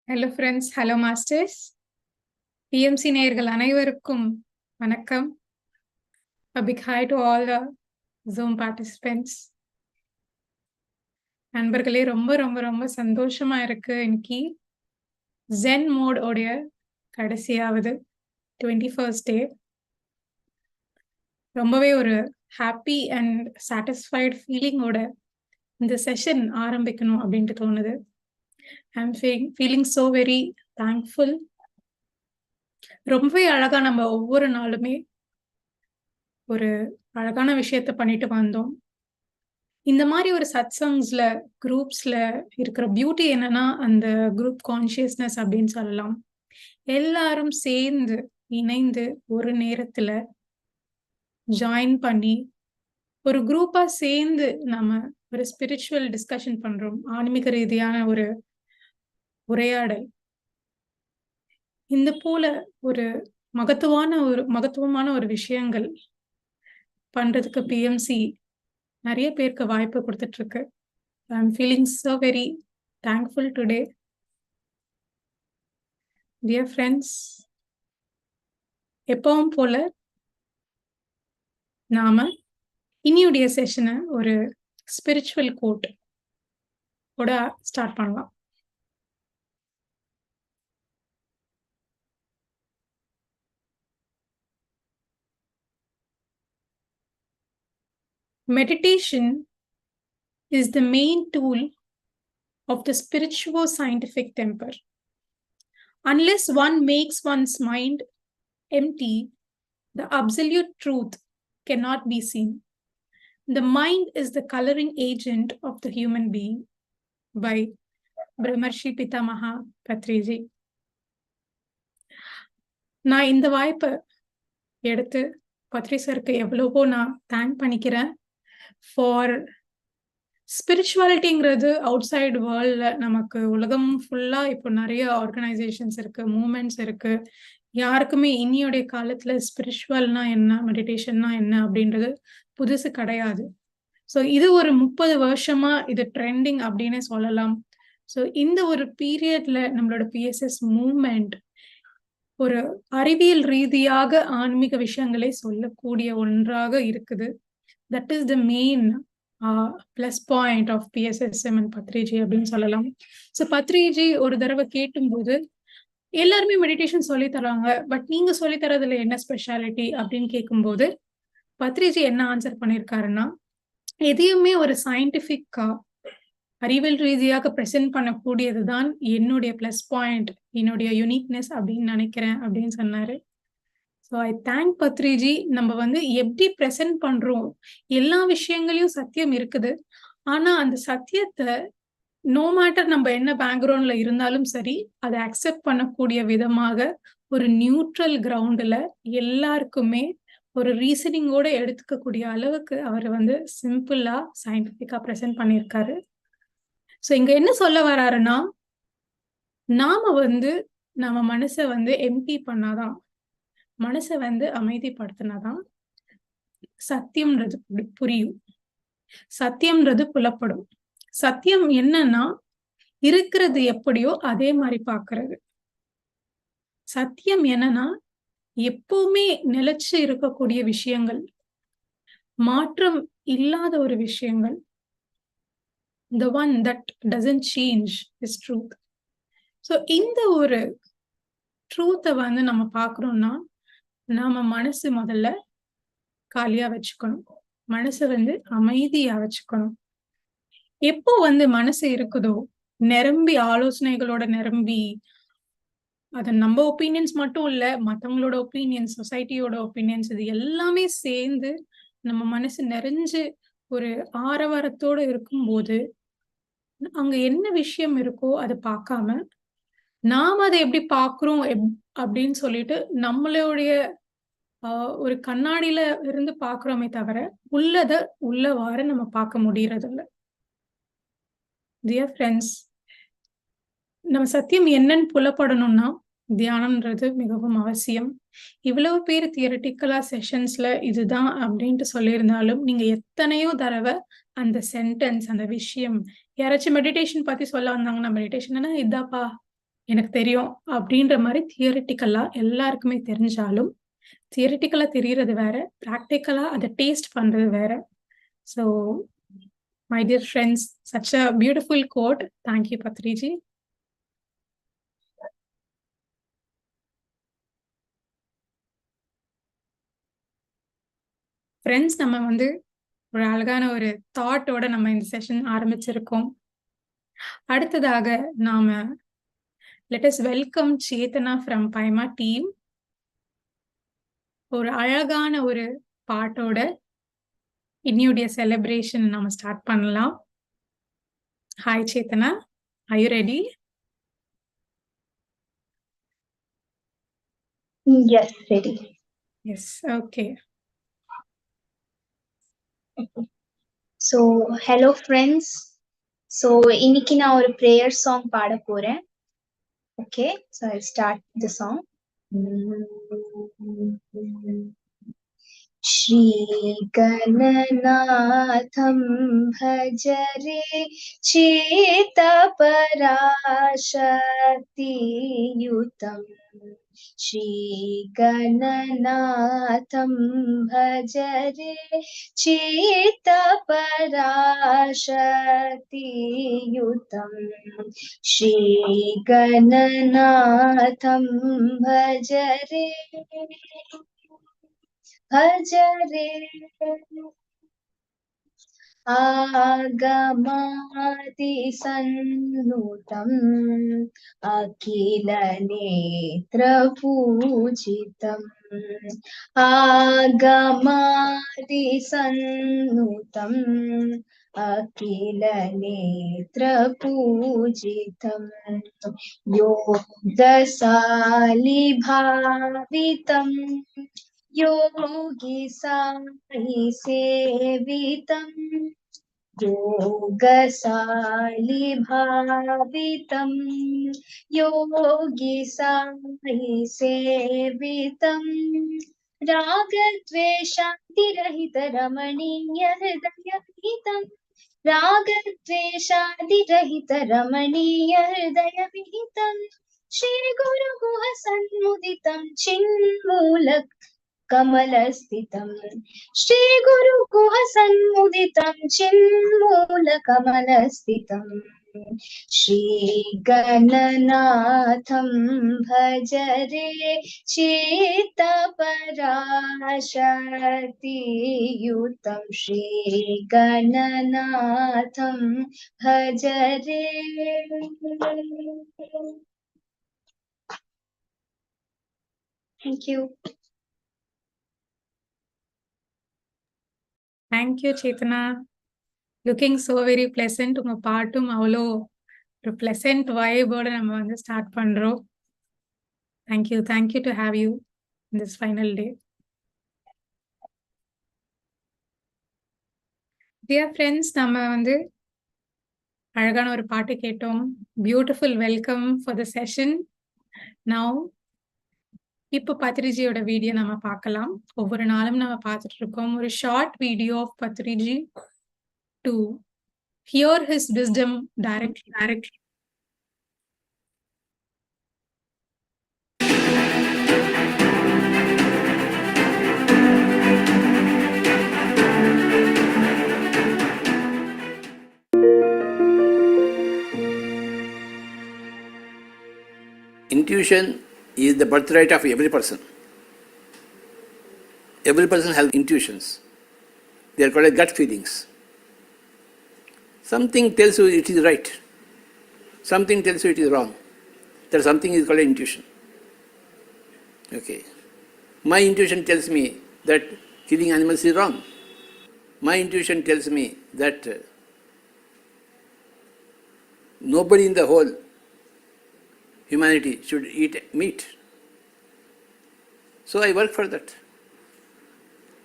Hello friends, hello masters. PMC நேயர்கள் அனைவருக்கும் வணக்கம். A big hi to all the Zoom participants. நண்பர்களே ரொம்ப ரொம்ப ரொம்ப சந்தோஷமா இருக்கு. இன்னைக்கு ZEN mode உடைய கடைசியாவது 21st day. ரொம்பவே ஒரு ஹாப்பி அண்ட் சாட்டிஸ்ஃபைட் ஃபீலிங்கோட இந்த செஷன் ஆரம்பிக்கணும் அப்படின்ட்டு தோணுது. I'm feeling so very thankful. ரொம்பவே அழகா நம்ம ஒவ்வொரு நாளுமே ஒரு அழகான விஷயத்த பண்ணிட்டு வந்தோம். இந்த மாதிரி ஒரு சத்சங்ஸ்ல குரூப்ஸ்ல இருக்கிற பியூட்டி என்னன்னா அந்த குரூப் கான்சியஸ்னஸ் அப்படின்னு சொல்லலாம். எல்லாரும் சேர்ந்து இணைந்து ஒரு நேரத்துல ஜாயின் பண்ணி ஒரு குரூப்பா சேர்ந்து நம்ம ஒரு ஸ்பிரிச்சுவல் டிஸ்கஷன் பண்றோம். ஆன்மீக ரீதியான ஒரு உரையாடல். இந்த போல ஒரு மகத்துவமான ஒரு விஷயங்கள் பண்றதுக்கு பிஎம்சி நிறைய பேருக்கு வாய்ப்பு கொடுத்துட்டு இருக்கு. I am feeling so very thankful today. Dear friends, எப்பவும் போல நாம இனியுடைய செஷனை ஒரு ஸ்பிரிச்சுவல் கோட் கூட ஸ்டார்ட் பண்ணலாம். Meditation is the main tool of the spiritual scientific temper. Unless one makes one's mind empty, the absolute truth cannot be seen. The mind is the coloring agent of the human being. By Brahmrshi Pita Maha Patriji. நான் இந்த வாய்ப்பை எடுத்து பத்ரி சருக்கு எவ்வளவோ நான் thank பண்ணிக்கிறேன். For ஸ்பிரிச்சுவாலிட்டிங்கிறது out side வேர்ல்ட்ல நமக்கு உலகம் ஃபுல்லா இப்போ நிறைய ஆர்கனைசேஷன்ஸ் இருக்கு, மூமெண்ட்ஸ் இருக்கு. யாருக்குமே இன்னியோடைய காலத்துல ஸ்பிரிச்சுவல்னா என்ன, மெடிடேஷன்னா என்ன அப்படின்றது புதுசு கிடையாது. ஸோ இது ஒரு 30 வருஷமா இது ட்ரெண்டிங் அப்படின்னே சொல்லலாம். ஸோ இந்த ஒரு பீரியட்ல நம்மளோட பிஎஸ்எஸ் மூவ்மெண்ட் ஒரு அறிவியல் ரீதியாக ஆன்மீக விஷயங்களை சொல்லக்கூடிய ஒன்றாக இருக்குது. That is the main plus point of PSSM and Patriji அப்படின்னு சொல்லலாம். ஸோ பத்ரிஜி ஒரு தடவை கேட்டும்போது எல்லாருமே மெடிடேஷன் சொல்லி தராங்க, பட் நீங்க சொல்லி தரதுல என்ன ஸ்பெஷாலிட்டி அப்படின்னு கேட்கும்போது பத்ரிஜி என்ன ஆன்சர் பண்ணியிருக்காருன்னா, எதையுமே ஒரு சயின்டிபிக்கா அறிவியல் ரீதியாக ப்ரெசென்ட் பண்ணக்கூடியதுதான் என்னுடைய பிளஸ் பாயிண்ட், என்னுடைய யூனிக்னஸ் அப்படின்னு நினைக்கிறேன் அப்படின்னு சொன்னாரு. So I thank Patriji. நம்ம எப்படி ப்ரெசென்ட் பண்றோம், எல்லா விஷயங்களையும் சத்தியம் இருக்குது. ஆனா அந்த சத்தியத்தை நோ மேட்டர் நம்ம என்ன பேக்ரவுண்ட்ல இருந்தாலும் சரி, அதை அக்செப்ட் பண்ணக்கூடிய விதமாக ஒரு நியூட்ரல் கிரவுண்ட்ல எல்லாருக்குமே ஒரு ரீசனிங்கோட எடுத்துக்கக்கூடிய அளவுக்கு அவர் சிம்பிளா சயின்டிபிக்கா ப்ரெசென்ட் பண்ணியிருக்காரு. ஸோ இங்க என்ன சொல்ல வராருன்னா, நாம நம்ம மனசை எம்டி பண்ணாதான், மனசை அமைதிப்படுத்தினாதான் சத்தியம்ன்றது புரியும், சத்தியம்ன்றது புலப்படும். சத்தியம் என்னன்னா இருக்கிறது எப்படியோ அதே மாதிரி பாக்குறது. சத்தியம் என்னன்னா எப்பவுமே நிலைச்சு இருக்கக்கூடிய விஷயங்கள், மாற்றம் இல்லாத ஒரு விஷயங்கள். The one that doesn't change is truth. So இந்த ஒரு ட்ரூத்தை நம்ம பார்க்கறோம்னா, நாம மனசு முதல்ல காலியா வச்சுக்கணும், மனசை அமைதியா வச்சுக்கணும். எப்போ மனசு இருக்குதோ, நிரம்பி ஆலோசனைகளோட நிரம்பி, அது நம்ம ஒப்பீனியன்ஸ் மட்டும் இல்ல, மற்றவங்களோட ஒப்பீனியன்ஸ், சொசைட்டியோட ஒப்பீனியன்ஸ், இது எல்லாமே சேர்ந்து நம்ம மனசு நிறைஞ்சு ஒரு ஆரவாரத்தோட இருக்கும்போது அங்க என்ன விஷயம் இருக்கோ அதை பார்க்காம நாம அதை எப்படி பார்க்கிறோம் அப்படின்னு சொல்லிட்டு நம்மளுடைய ஒரு கண்ணாடியில இருந்து பார்க்கிறோமே தவிர உள்ளத உள்ளவாறு நம்ம பார்க்க முடியறது இல்லை. டியர் ஃப்ரெண்ட்ஸ், நம்ம சத்தியம் என்னன்னு புலப்படணும்னா தியானம்ன்றது மிகவும் அவசியம். இவ்வளவு பேர் தியரிட்டிக்கலா செஷன்ஸ்ல இதுதான் அப்படின்ட்டு சொல்லியிருந்தாலும் நீங்க எத்தனையோ தடவை அந்த சென்டென்ஸ், அந்த விஷயம், யாராச்சும் மெடிடேஷன் பத்தி சொல்ல வந்தாங்கன்னா, மெடிடேஷன்னா இதாப்பா எனக்கு தெரியும் அப்படின்ற மாரி தியரிட்டிக்கலா எல்லாருக்குமே தெரிஞ்சாலும், தியரிட்டிக்கலா தெரியறது வேற, பிராக்டிகலா அத டேஸ்ட் பண்றது வேற. So, my dear friends, such a beautiful quote. Thank you, Patriji. Friends, நம்ம வந்து ஒரு அழகான ஒரு தாட்டோட நம்ம இந்த செஷன் ஆரம்பிச்சிருக்கோம். அடுத்ததாக நாம let us welcome Chetana from PYMA team. ஒரு அழகான ஒரு பாட்டோட இன்னையுடைய செலிப்ரேஷன் நம்ம ஸ்டார்ட் பண்ணலாம். Hi Chetana, are you ready? Yes, ready. Yes, okay. So, hello friends. So, இன்னைக்கு நான் ஒரு prayer song பாட போறேன். Okay, so I'll start the song. श्रीगणनाथं भज रे चेतपराशक्तियुतम् श्रीगणनाथं भज रे चेतपराशक्तियुतम् श्रीगणनाथं भज रे आगमादिसन्नुतम् अखिलनेत्रपूजितम् आगमादिसन्नुतम् अखिलनेत्रपूजितम् योगशालिभावितम् योगी साई सेवितम् योगशाली भावितम् योगी साई सेवितम् रागद्वेषादिरहित रमणीय हृदयविहितम् रागद्वेषादिरहित रमणीय हृदयविहितम् श्रीगुरुगुह सन्मुदितम् चिन्मूलक कमलस्थितम् श्रीगुरुगुह सन्मुदितम् चिन्मूलकमलस्थितम् श्रीगणनाथं भज रे चेतपराशक्तियुतं श्रीगणनाथं भज रे. Thank you. Thank you, Chetana. Looking so very pleasant. உங்க பாட்டும் அவ்வளோ ஒரு pleasant vibe-ஓட நம்ம வந்து ஸ்டார்ட் பண்றோம். Thank you to have you in this final day. Dear friends, நம்ம வந்து அழகான ஒரு பாட்டு கேட்டோம். Beautiful welcome for the session. Now, இப்போ பத்ரிஜியோட வீடியோ நம்ம பார்க்கலாம். ஒவ்வொரு நாளும் நம்ம பார்த்துட்டு இருக்கோம். ஒரு short video of Patriji to hear his wisdom directly. Intuition is the birthright of every person. Every person has intuitions. They are called gut feelings. Something tells you it is right. Something tells you it is wrong. That something is called intuition. Okay. My intuition tells me that killing animals is wrong. My intuition tells me that nobody in the whole humanity should eat meat. So I work for that.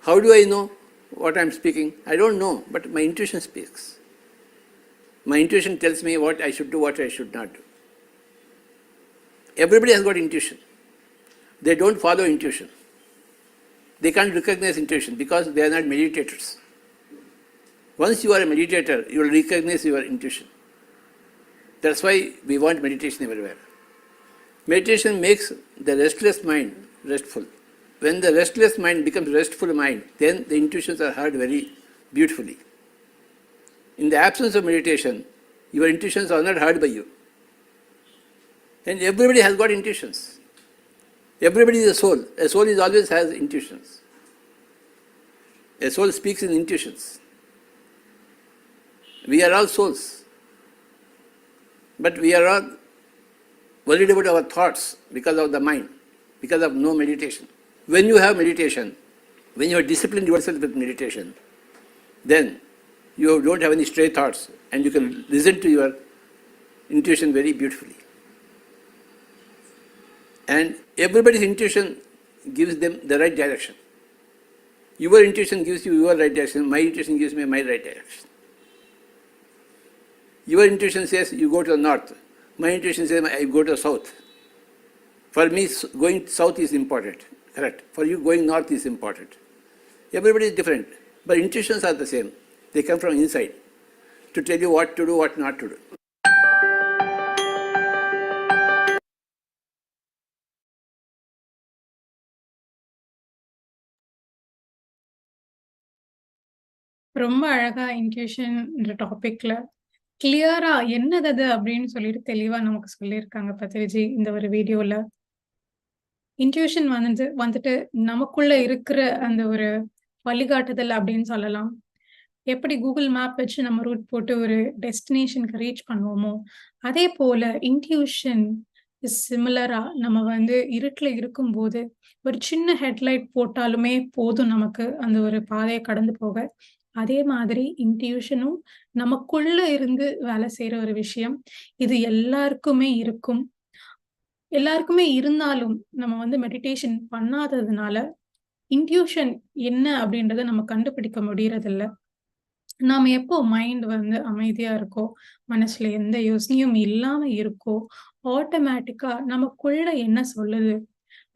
How do I know what I am speaking? I don't know, but my intuition speaks. My intuition tells me what I should do, what I should not do. Everybody has got intuition. They don't follow intuition. They can't recognize intuition because they are not meditators. Once you are a meditator, you will recognize your intuition. That's why we want meditation everywhere. Meditation makes the restless mind restful. When the restless mind becomes restful mind, then the intuitions are heard very beautifully. In the absence of meditation, your intuitions are not heard by you. And everybody has got intuitions. Everybody is a soul. A soul is always has intuitions. A soul speaks in intuitions. We are all souls. But we are all worried about our thoughts because of the mind, because of no meditation. When you have meditation, when you have disciplined yourself with meditation, then you don't have any stray thoughts and you can listen to your intuition very beautifully. And everybody's intuition gives them the right direction. Your intuition gives you your right direction, my intuition gives me my right direction. Your intuition says you go to the north, my intuition says I go to the south. For me, going south is important, correct. For you, going north is important. Everybody is different, but intuitions are the same. They come from inside to tell you what to do, what not to do. ரொம்ப அழகா இன்ட்யூஷன்ன்ற டாபிக்ல கிளியரா என்னது அப்படின்னு சொல்லிட்டு தெளிவா நமக்கு சொல்லியிருக்காங்க பத்ரிஜி இந்த ஒரு வீடியோல. இன்ட்யூஷன் வந்துட்டு நமக்குள்ள இருக்கிற அந்த ஒரு வழிகாட்டுதல் அப்படின்னு சொல்லலாம். எப்படி கூகுள் மேப் வச்சு நம்ம ரூட் போட்டு ஒரு டெஸ்டினேஷனுக்கு ரீச் பண்ணுவோமோ, அதே போல இன்ட்யூஷன் சிமிலரா நம்ம இருட்டுல இருக்கும்போது ஒரு சின்ன ஹெட்லைட் போட்டாலுமே போதும் நமக்கு அந்த ஒரு பாதையை கடந்து போக. அதே மாதிரி இன்ட்யூஷனும் நமக்குள்ள இருந்து வேலை செய்யற ஒரு விஷயம். இது எல்லாருக்குமே இருக்கும். எல்லாருக்குமே இருந்தாலும் நம்ம மெடிடேஷன் பண்ணாததுனால இன்ட்யூஷன் என்ன அப்படின்றத நம்ம கண்டுபிடிக்க முடியறதில்ல. நாம எப்போ மைண்ட் அமைதியா இருக்கோ, மனசுல எந்த யோசனையும் இல்லாம இருக்கோ, ஆட்டோமேட்டிக்கா நமக்குள்ள என்ன சொல்லுது,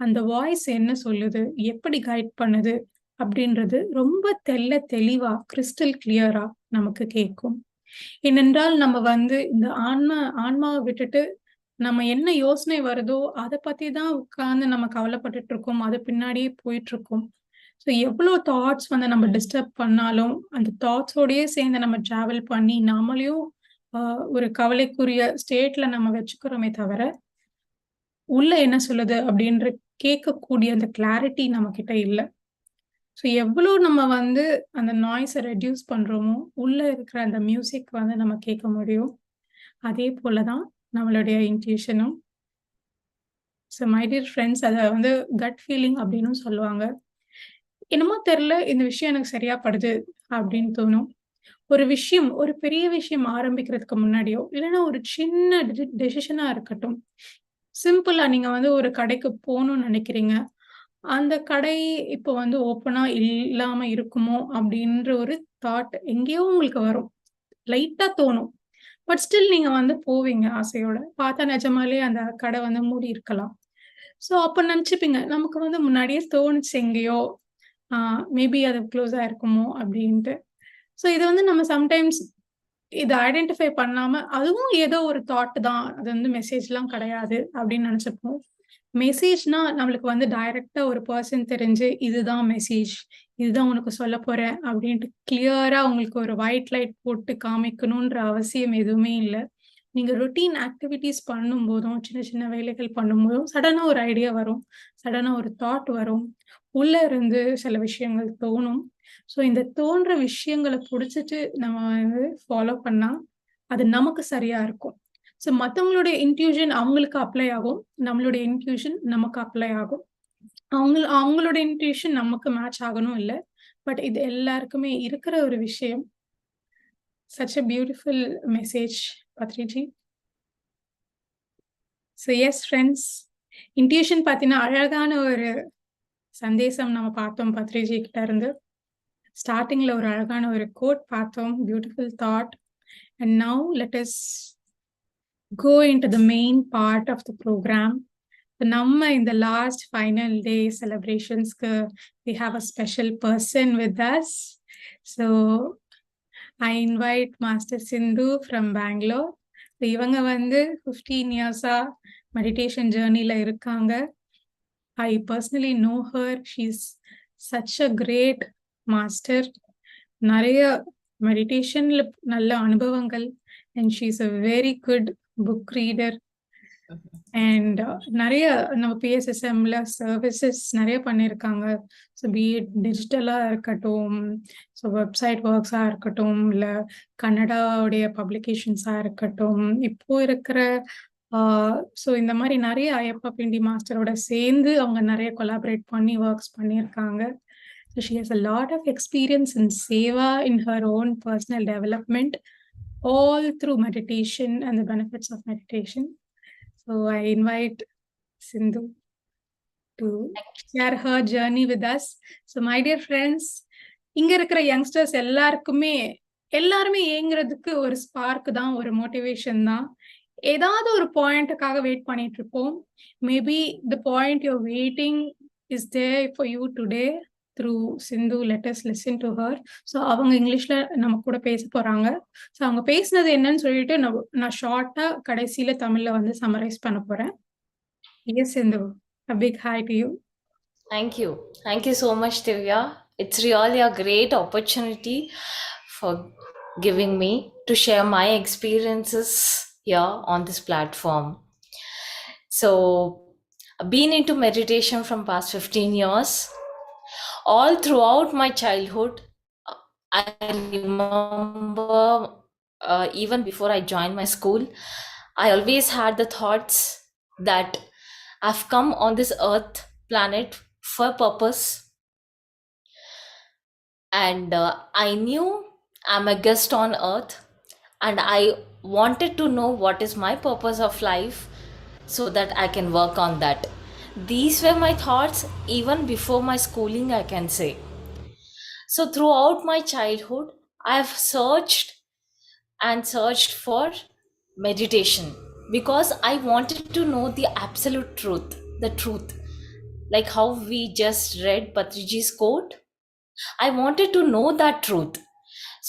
அந்த வாய்ஸ் என்ன சொல்லுது, எப்படி கைட் பண்ணுது அப்படின்றது ரொம்ப தெளிவா கிறிஸ்டல் கிளியரா நமக்கு கேட்கும். ஏனென்றால் நம்ம இந்த ஆன்மாவை விட்டுட்டு நம்ம என்ன யோசனை வருதோ அதை பத்தி தான் உட்கார்ந்து நம்ம கவலைப்பட்டுட்டு இருக்கோம். அது பின்னாடியே போயிட்டு இருக்கோம். ஸோ எவ்வளோ தாட்ஸ் நம்ம டிஸ்டர்ப் பண்ணாலும் அந்த தாட்ஸோடயே சேர்ந்து நம்ம டிராவல் பண்ணி நாமளையும் ஒரு கவலைக்குரிய ஸ்டேட்ல நம்ம வச்சுக்கிறோமே தவிர உள்ள என்ன சொல்லுது அப்படின்ற கேட்கக்கூடிய அந்த கிளாரிட்டி நம்ம கிட்ட இல்லை. ஸோ எவ்வளோ நம்ம அந்த நாய்ஸை ரெடியூஸ் பண்றோமோ உள்ள இருக்கிற அந்த மியூசிக் நம்ம கேட்க முடியும். அதே போலதான் நம்மளுடைய இன்ட்யூஷனும். ஸோ மை டியர் ஃப்ரெண்ட்ஸ், அதை கட் ஃபீலிங் அப்படின்னு சொல்லுவாங்க. என்னமோ தெரியல, இந்த விஷயம் எனக்கு சரியா படுது அப்படின்னு தோணும். ஒரு பெரிய விஷயம் ஆரம்பிக்கிறதுக்கு முன்னாடியோ இல்லைன்னா ஒரு சின்ன டெசிஷனா இருக்கட்டும், சிம்பிளா நீங்க ஒரு கடைக்கு போகணும்னு நினைக்கிறீங்க. அந்த கடை இப்போ ஓப்பனா இல்லாம இருக்குமோ அப்படின்ற ஒரு தாட் எங்கேயோ உங்களுக்கு வரும், லைட்டா தோணும். பட் ஸ்டில் நீங்க போவீங்க ஆசையோட. பார்த்தா நிஜமாலே அந்த கடை மூடி இருக்கலாம். ஸோ அப்ப நினைச்சுப்பீங்க, நமக்கு முன்னாடியே தோணுச்சு எங்கேயோ, மேபி அது க்ளோஸ் ஆயிருக்குமோ அப்படின்ட்டு. ஸோ இது நம்ம சம்டைம்ஸ் இதை ஐடென்டிஃபை பண்ணாம அதுவும் ஏதோ ஒரு தாட் தான், அது மெசேஜ்லாம் கிடையாது அப்படின்னு நினைச்சுப்போம். மெசேஜ்னா நம்மளுக்கு டைரக்டா ஒரு பர்சன் தெரிஞ்சு இதுதான் மெசேஜ், இதுதான் உனக்கு சொல்ல போறேன் அப்படின்ட்டு கிளியரா உங்களுக்கு ஒரு ஒயிட் லைட் போட்டு காமிக்கணும்ன்ற அவசியம் எதுவுமே இல்லை. நீங்க ரொட்டீன் ஆக்டிவிட்டிஸ் பண்ணும்போதும் சின்ன சின்ன வேலைகள் பண்ணும்போதும் சடனா ஒரு ஐடியா வரும், சடனா ஒரு தாட் வரும், உள்ள இருந்து சில விஷயங்கள் தோணும். ஸோ இந்த தோன்ற விஷயங்களை பிடிச்சிட்டு நம்ம ஃபாலோ பண்ணா அது நமக்கு சரியா இருக்கும். ஸோ மற்றவங்களுடைய இன்ட்யூஷன் அவங்களுக்கு அப்ளை ஆகும், நம்மளுடைய இன்ட்யூஷன் நமக்கு அப்ளை ஆகும். அவங்களோட இன்ட்யூஷன் நமக்கு மேட்ச் ஆகணும் இல்லை, பட் இது எல்லாருக்குமே இருக்கிற ஒரு விஷயம். Such a beautiful message, Patriji. So yes, friends, intuition பத்தின அழகான ஒரு சந்தேசம் நம்ம பார்த்தோம் பத்ரிஜி கிட்ட இருந்து. ஸ்டார்டிங்ல ஒரு அழகான ஒரு கோட் பார்த்தோம், beautiful thought. And now let us go into the main part of the program. நம்ம in the last final day celebrations we have a special person with us. So I invite Master Sindhu from Bangalore. இவங்க 15 years meditation journey la irukanga. I personally know her. She's such a great master. நிறைய மெடிடேஷன்ல நல்ல அனுபவங்கள், and she's a very good book reader. And நிறைய நம்ம PSSMல services நிறைய பண்ணியிருக்காங்க. So beat டிஜிட்டலாக இருக்கட்டும், ஸோ வெப்சைட் ஒர்க்ஸாக இருக்கட்டும், இல்லை கன்னடாவுடைய பப்ளிகேஷன்ஸாக இருக்கட்டும், இப்போ இருக்கிற ஸோ இந்த மாதிரி நிறைய ஐயப்பா பிண்டி மாஸ்டரோட சேர்ந்து அவங்க நிறைய கொலாபரேட் பண்ணி ஒர்க்ஸ் பண்ணியிருக்காங்க. So she has a lot of experience in seva, in her own personal development, all through meditation and the benefits of meditation. So I invite Sindhu to share her journey with us. So my dear friends, இங்க இருக்கிற youngsters எல்லாருமே ஏங்குறதுக்கு ஒரு spark தான், ஒரு motivation தான். ஏதாவது ஒரு பாயிண்ட்டுக்காக wait பண்ணிட்டு இருப்போம். Maybe the point you're waiting is there for you today through Sindhu. Let us listen to her. So அவங்க இங்கிலீஷ்ல நம்ம கூட பேச போறாங்க. ஸோ அவங்க பேசினது என்னன்னு சொல்லிட்டு நான் ஷார்ட்டா கடைசியில தமிழ்ல வந்து சம்மரைஸ் பண்ண போறேன். Yes, Sindhu, a big hi to you. Thank you. Thank you so much, Divya. It's really a great opportunity for giving me to share my experiences here on this platform. So, I've been into meditation from past 15 years. All throughout my childhood, I remember even before I joined my school, I always had the thoughts that I've come on this earth planet for purpose, and I knew I'm a guest on earth, and I wanted to know what is my purpose of life so that I can work on that. These were my thoughts even before my schooling, I can say. So throughout my childhood, I have searched and searched for meditation because I wanted to know the absolute truth, the truth. Like how we just read Patriji's quote, I wanted to know that truth.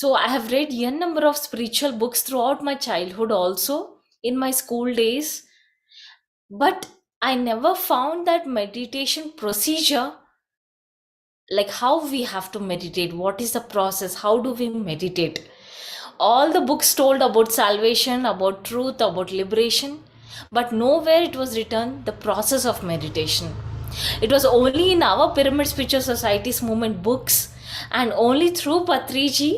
So I have read a number of spiritual books throughout my childhood, also in my school days, but I never found that meditation procedure, like how we have to meditate, what is the process, how do we meditate. All the books told about salvation, about truth, about liberation, but nowhere it was written the process of meditation. It was only in our Pyramid Spiritual Society's movement books, and only through Patriji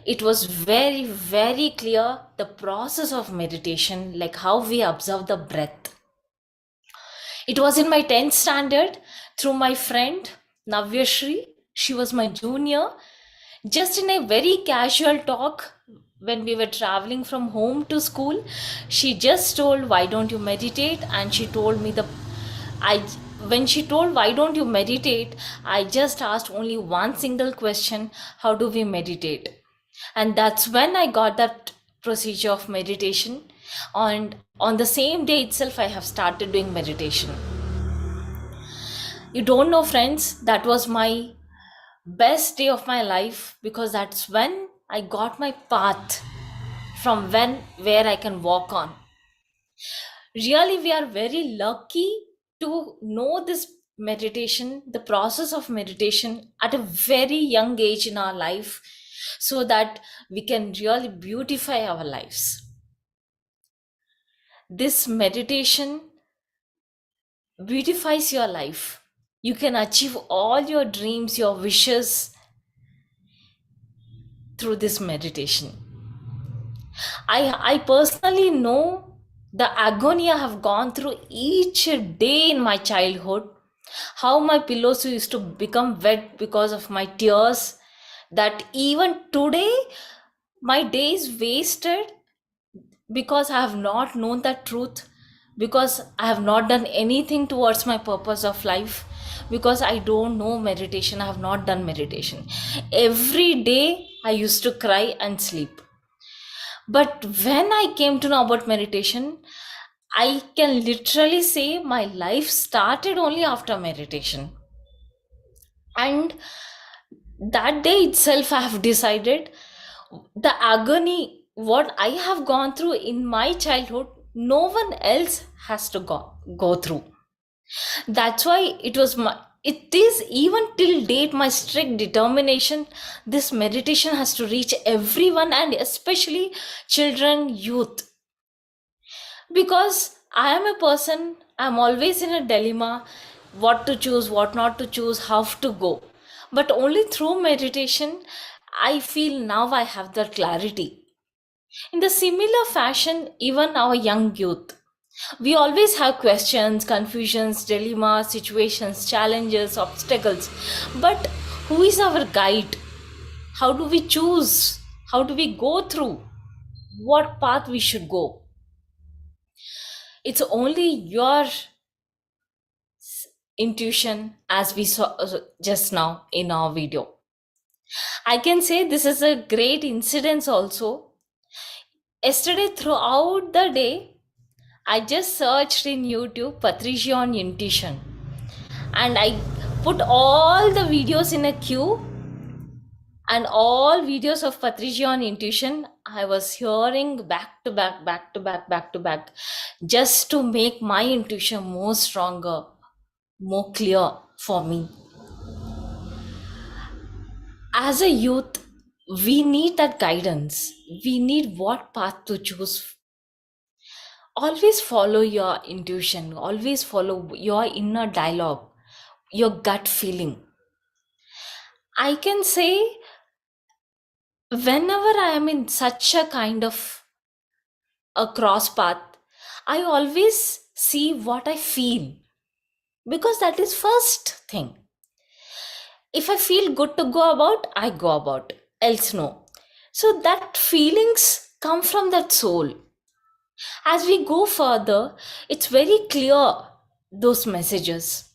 it was very, very clear the process of meditation, like how we observe the breath. It was in my 10th standard through my friend Navyashri. She was my junior. Just in a very casual talk when we were traveling from home to school, she just told, why don't you meditate? And she told me when she told, why don't you meditate? I just asked only one single question, how do we meditate? And that's when I got that procedure of meditation. And on the same day itself, I have started doing meditation. You don't know, friends, that was my best day of my life, because that's when I got my path from where I can walk on. Really, we are very lucky to know this meditation, the process of meditation at a very young age in our life, so that we can really beautify our lives. This meditation beautifies your life. You can achieve all your dreams, your wishes through this meditation. I personally know the agony I have gone through each day in my childhood, how my pillows used to become wet because of my tears, that even today my day is wasted because I have not known that truth, because I have not done anything towards my purpose of life, because I don't know meditation. I have not done meditation. Every day I used to cry and sleep. But when I came to know about meditation, I can literally say my life started only after meditation. And that day itself I have decided the agony what I have gone through in my childhood no one else has to go through. That's why it is even till date my strict determination. This meditation has to reach everyone, and especially children, youth, because I am a person, I'm always in a dilemma, what to choose, what not to choose, how to go. But only through meditation, I feel now I have the clarity. In the similar fashion, even our young youth, we always have questions, confusions, dilemmas, situations, challenges, obstacles. But who is our guide? How do we choose? How do we go through? What path we should go? It's only your intuition, as we saw just now in our video. I can say this is a great incident also. Yesterday, throughout the day, I just searched in YouTube Patriji on intuition, and I put all the videos in a queue, and all videos of Patriji on intuition I was hearing back to back, just to make my intuition more stronger, more clear for me. As a youth, we need that guidance. We need what path to choose. Always follow your intuition, always follow your inner dialogue, your gut feeling. I can say, whenever I am in such a kind of a cross path, I always see what I feel, because that is first thing. If I feel good to go about, I go about, else no. So that feelings come from that soul. As we go further, it's very clear, those messages.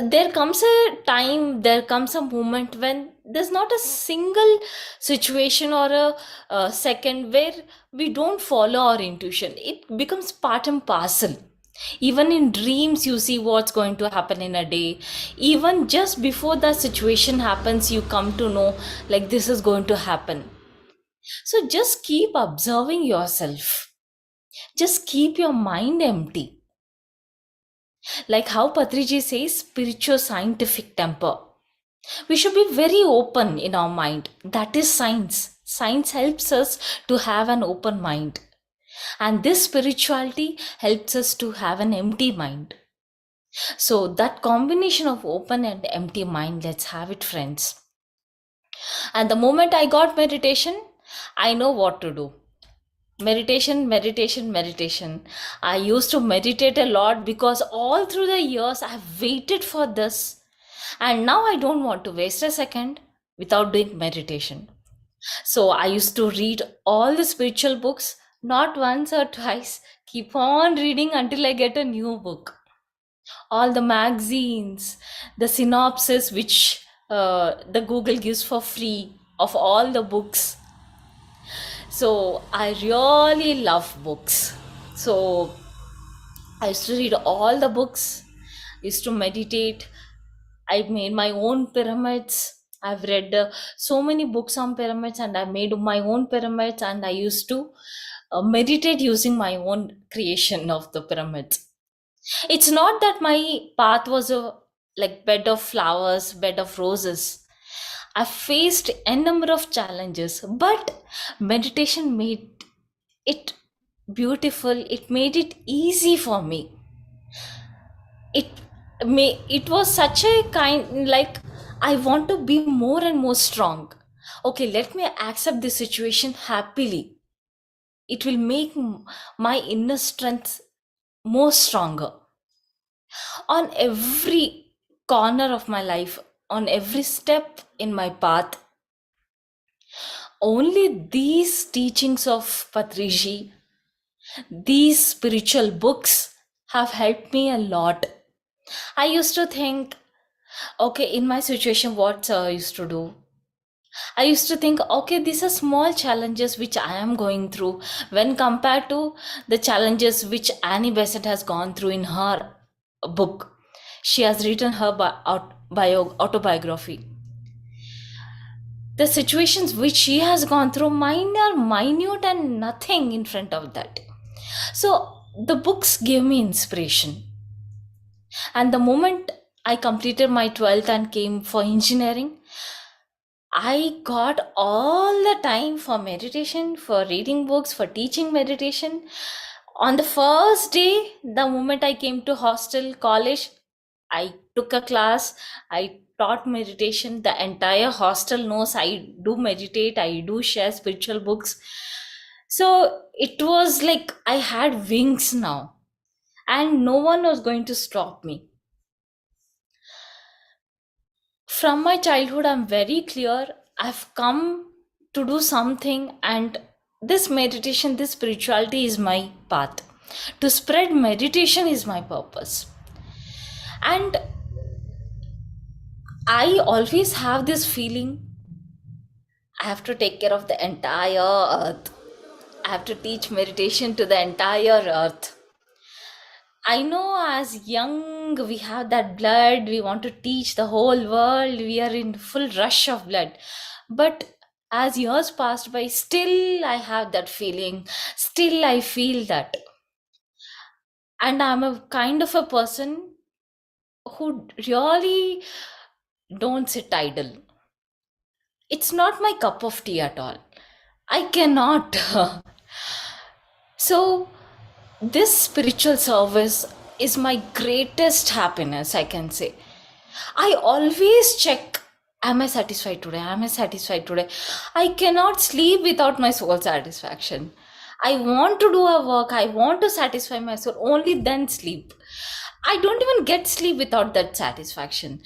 There comes a time, there comes a moment when there's not a single situation or a second where we don't follow our intuition. It becomes part and parcel. Even in dreams, you see what's going to happen in a day. Even just before the situation happens, you come to know like this is going to happen. So just keep observing yourself. Just keep your mind empty. Like how Patriji says, spiritual scientific temper. We should be very open in our mind. That is science. Science helps us to have an open mind. And this spirituality helps us to have an empty mind. So that combination of open and empty mind, let's have it, friends. And the moment I got meditation, I know what to do. Meditation. I used to meditate a lot because all through the years I've waited for this, and now I don't want to waste a second without doing meditation. So I used to read all the spiritual books, not once or twice, keep on reading until I get a new book. All the magazines, the synopsis which the Google gives for free of all the books. So I really love books. So I used to read all the books, used to meditate. I made my own pyramids. I've read so many books on pyramids, and I made my own pyramids, and I used to meditate using my own creation of the pyramids. It's not that my path was a like bed of flowers, bed of roses. I faced a number of challenges, but meditation made it beautiful. It made it easy for me. It was such a kind, like I want to be more and more strong. Okay, let me accept this situation happily. It will make my inner strength more stronger. On every corner of my life, on every step in my path, only these teachings of Patriji, these spiritual books have helped me a lot. I used to think, okay, in my situation, what I used to do? I used to think, okay, these are small challenges which I am going through when compared to the challenges which Annie Besant has gone through in her book. She has written her autobiography. The situations which she has gone through, mine are minute and nothing in front of that. So the books gave me inspiration. And the moment I completed my 12th and came for engineering, I got all the time for meditation, for reading books, for teaching meditation. On the first day, the moment I came to hostel, college, I took a class, I taught meditation. The entire hostel knows I do meditate, I do share spiritual books. So it was like I had wings now, and no one was going to stop me. From my childhood, I'm very clear I've come to do something, and this meditation, this spirituality is my path. To spread meditation is my purpose. And I always have this feeling I have to take care of the entire earth. I have to teach meditation to the entire earth. I know as young, we have that blood, we want to teach the whole world, we are in full rush of blood. But as years passed by, still I have that feeling, still I feel that. And I'm a kind of a person who really don't sit idle. It's not my cup of tea at all. I cannot. So, this spiritual service is my greatest happiness, I can say. I always check, am I satisfied today? Am I satisfied today? I cannot sleep without my soul satisfaction. I want to do a work, I want to satisfy my soul, only then sleep. I don't even get sleep without that satisfaction.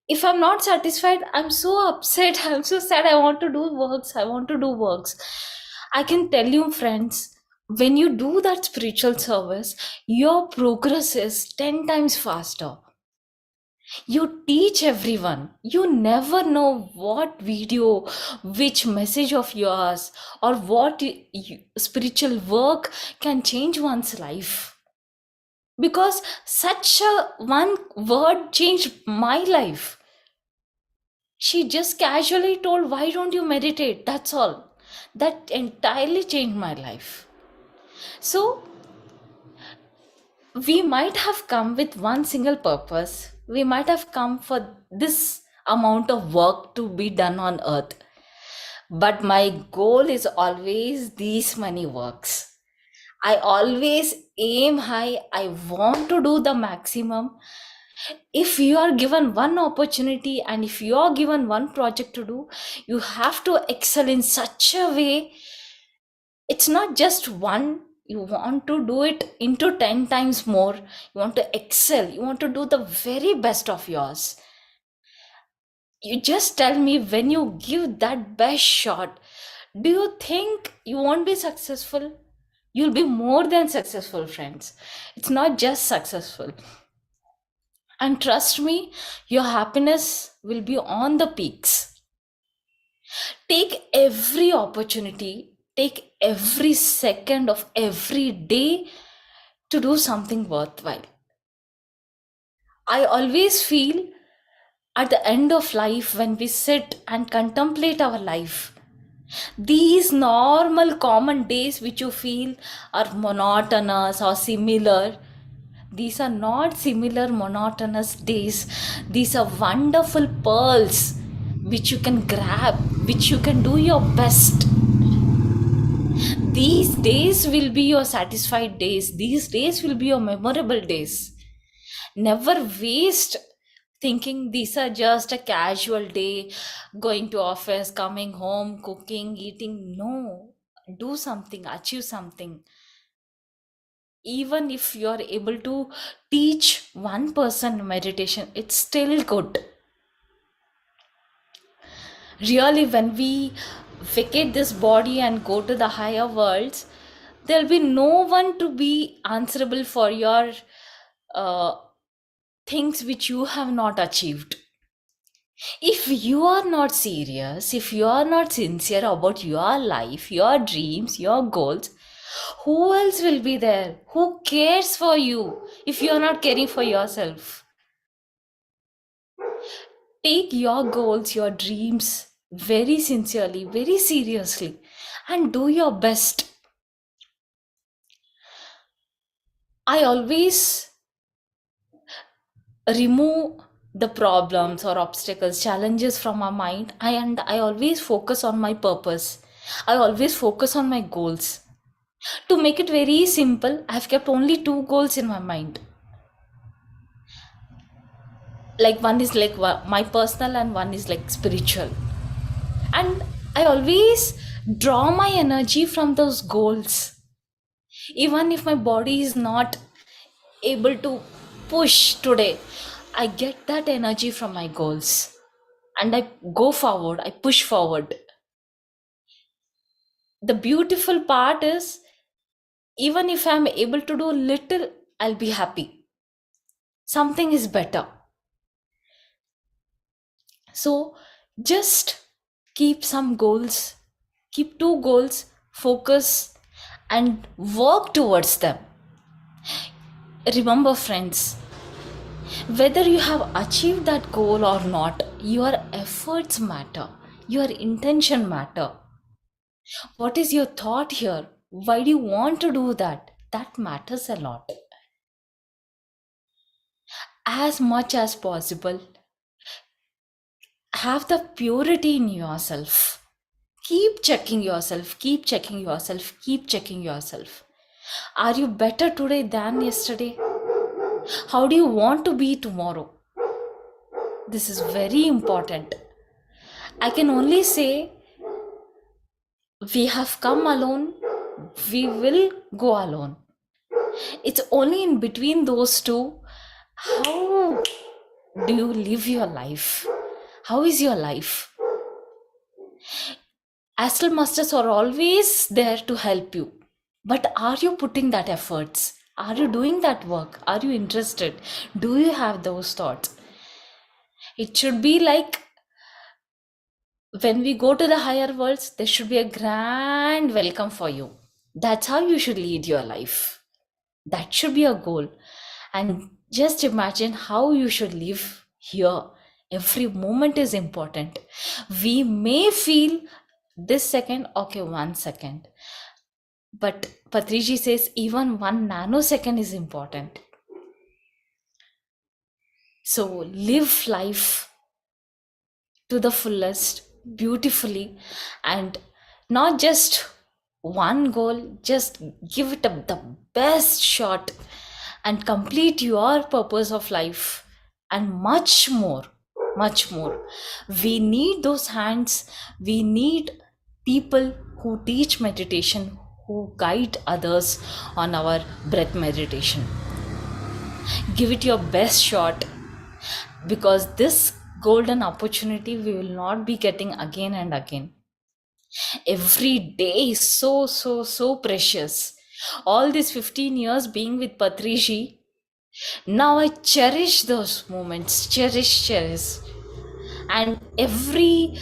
If I'm not satisfied, I'm so upset, I'm so sad. I want to do works, I want to do works. I can tell you, friends, when you do that spiritual service, your progress is 10 times faster. You teach everyone. You never know what video, which message of yours, or what spiritual work can change one's life. Because such a one word changed my life. She just casually told, why don't you meditate? That's all. That entirely changed my life. So we might have come with one single purpose. We might have come for this amount of work to be done on earth. But my goal is always these many works. I always aim high. I want to do the maximum. If you are given one opportunity and if you are given one project to do, you have to excel in such a way. It's not just one. You want to do it into 10 times more. You want to excel. You want to do the very best of yours. You just tell me, when you give that best shot, do you think you won't be successful? You'll be more than successful, friends. It's not just successful. And trust me, your happiness will be on the peaks. Take every opportunity, take every second of every day to do something worthwhile. I always feel at the end of life, when we sit and contemplate our life, these normal common days which you feel are monotonous or similar, these are not similar monotonous days. These are wonderful pearls which you can grab, which you can do your best. These days will be your satisfied days. These days will be your memorable days. Never waste thinking these are just a casual day, going to office, coming home, cooking, eating. No, do something, achieve something. Even if you're able to teach one person meditation, it's still good. Really, when we vacate this body and go to the higher worlds, there'll be no one to be answerable for your things which you have not achieved. If you are not serious, if you are not sincere about your life, your dreams, your goals, who else will be there? Who cares for you if you are not caring for yourself? Take your goals, your dreams, very sincerely, very seriously, and do your best. I always remove the problems or obstacles, challenges from our mind, and I always focus on my purpose. I always focus on my goals. To make it very simple, I've kept only two goals in my mind. Like one is like my personal and one is like spiritual. And I always draw my energy from those goals. Even if my body is not able to push today, I get that energy from my goals and I go forward, I push forward. The beautiful part is, even if I'm able to do little, I'll be happy. Something is better. So just keep some goals, keep two goals, focus and work towards them. Remember, friends, whether you have achieved that goal or not, your efforts matter, your intention matter. What is your thought here? Why do you want to do that? That matters a lot. As much as possible, have the purity in yourself. Keep checking yourself, keep checking yourself, keep checking yourself. Are you better today than yesterday? How do you want to be tomorrow? This is very important. I can only say, we have come alone, we will go alone. It's only in between those two, how do you live your life? How is your life? Astral masters are always there to help you. But are you putting that efforts? Are you doing that work? Are you interested? Do you have those thoughts? It should be like, when we go to the higher worlds, there should be a grand welcome for you. That's how you should lead your life. That should be a goal. And just imagine how you should live here. Every moment is important. We may feel this second, okay, 1 second. But Patriji says even 1 nanosecond is important. So live life to the fullest, beautifully, and not just one goal, just give it the best shot and complete your purpose of life, and much more, much more. We need those hands, we need people who teach meditation, who guide others on our breath meditation. Give it your best shot, because this golden opportunity we will not be getting again and again. Every day is so precious. All these 15 years being with Patriji, now I cherish those moments, cherish. And every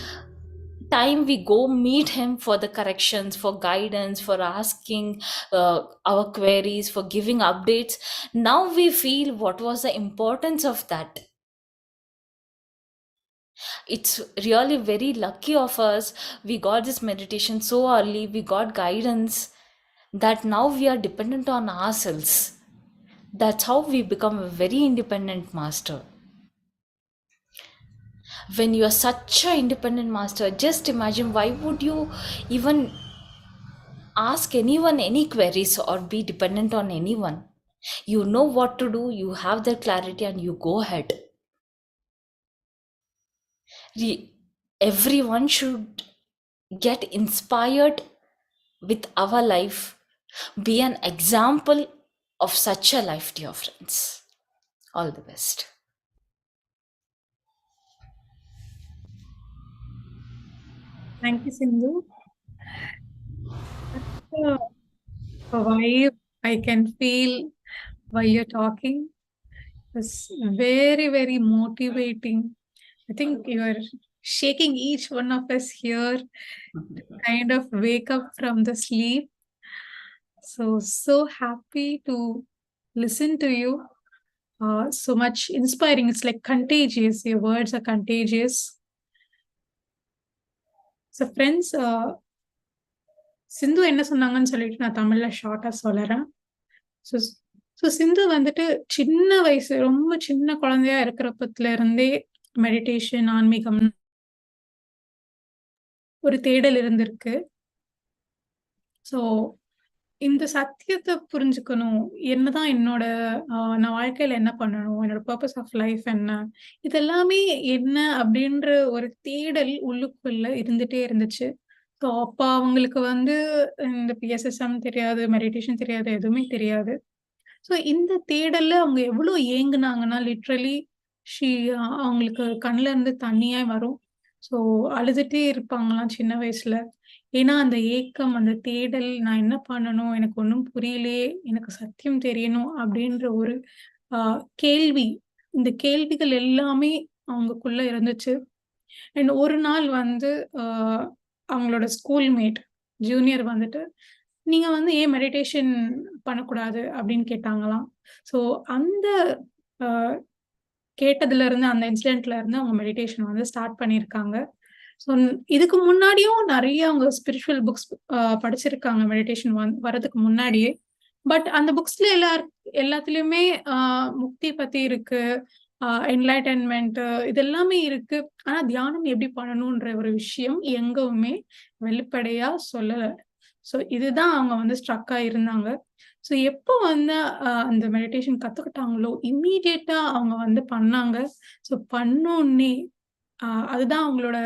time we go meet him for the corrections, for guidance, for asking our queries, for giving updates, now we feel what was the importance of that. It's really very lucky of us. We got this meditation so early, we got guidance, that now we are dependent on ourselves. That's how we become a very independent master. When you are such an independent master, just imagine, why would you even ask anyone any queries or be dependent on anyone? You know what to do, you have the clarity, and you go ahead. Everyone should get inspired with our life, be an example of such a life, dear friends. All the best. Thank you, Sindhu. That's a vibe I can feel while you're talking. It's very, very motivating. I think you're shaking each one of us here to kind of wake up from the sleep. So happy to listen to you. So much inspiring. It's like contagious. Your words are contagious. So friends, Sindhu என்ன சொன்னாங்கன்னு சொல்லிட்டு நான் தமிழ்ல ஷார்ட்டா சொல்லுறேன். So சிந்து வந்துட்டு சின்ன வயசு, ரொம்ப சின்ன குழந்தையா இருக்கிறப்பத்துல இருந்தே மெடிடேஷன், ஆன்மீகம் ஒரு தேடல் இருந்திருக்கு. ஸோ இந்த சத்தியத்தை புரிஞ்சுக்கணும். என்னதான் என்னோட நான் வாழ்க்கையில என்ன பண்ணணும்? என்னோட பர்ப்பஸ் ஆஃப் லைஃப் என்ன? இதெல்லாமே என்ன அப்படின்ற ஒரு தேடல் உள்ளுக்குள்ள இருந்துட்டே இருந்துச்சு. ஸோ அப்ப அவங்களுக்கு வந்து இந்த PSSM தெரியாது, மெடிடேஷன் தெரியாது, எதுவுமே தெரியாது. ஸோ இந்த தேடல்ல அவங்க எவ்வளோ ஏங்குனாங்கன்னா, லிட்ரலி ஷி அவங்களுக்கு கண்ல இருந்து தண்ணியா வரும். ஸோ அழுதுட்டே இருப்பாங்களாம் சின்ன வயசுல. ஏன்னா அந்த ஏக்கம், அந்த தேடல், நான் என்ன பண்ணணும்? எனக்கு ஒண்ணும் புரியலையே! எனக்கு சத்தியம் தெரியணும் அப்படின்ற ஒரு கேள்வி. இந்த கேள்விகள் எல்லாமே அவங்களுக்குள்ள இருந்துச்சு. அண்ட் ஒரு நாள் வந்து அ அவங்களோட ஸ்கூல்மேட், ஜூனியர் வந்துட்டு, "நீங்க வந்து ஏன் மெடிடேஷன் பண்ணக்கூடாது?" அப்படின்னு கேட்டாங்களாம். ஸோ அந்த அ கேட்டதுலருந்து, அந்த இன்சிடென்ட்ல இருந்து அவங்க மெடிடேஷன் வந்து ஸ்டார்ட் பண்ணியிருக்காங்க. ஸோ இதுக்கு முன்னாடியும் நெறைய அவங்க ஸ்பிரிச்சுவல் புக்ஸ் படிச்சிருக்காங்க மெடிடேஷன் வரதுக்கு முன்னாடியே. பட் அந்த புக்ஸ்ல எல்லாத்துலயுமே அ முக்தி பத்தி இருக்கு. என்லைட்டன்மென்ட் இது எல்லாமே இருக்கு. ஆனா தியானம் எப்படி பண்ணணுன்ற ஒரு விஷயம் எங்கவுமே வெளிப்படையா சொல்லல. ஸோ இதுதான் அவங்க வந்து ஸ்ட்ரக்கா இருந்தாங்க. ஸோ எப்போ வந்து அந்த மெடிடேஷன் கத்துக்கிட்டாங்களோ, இம்மீடியட்டா அவங்க வந்து பண்ணாங்க. ஸோ பண்ணோனே அதுதான் அவங்களோட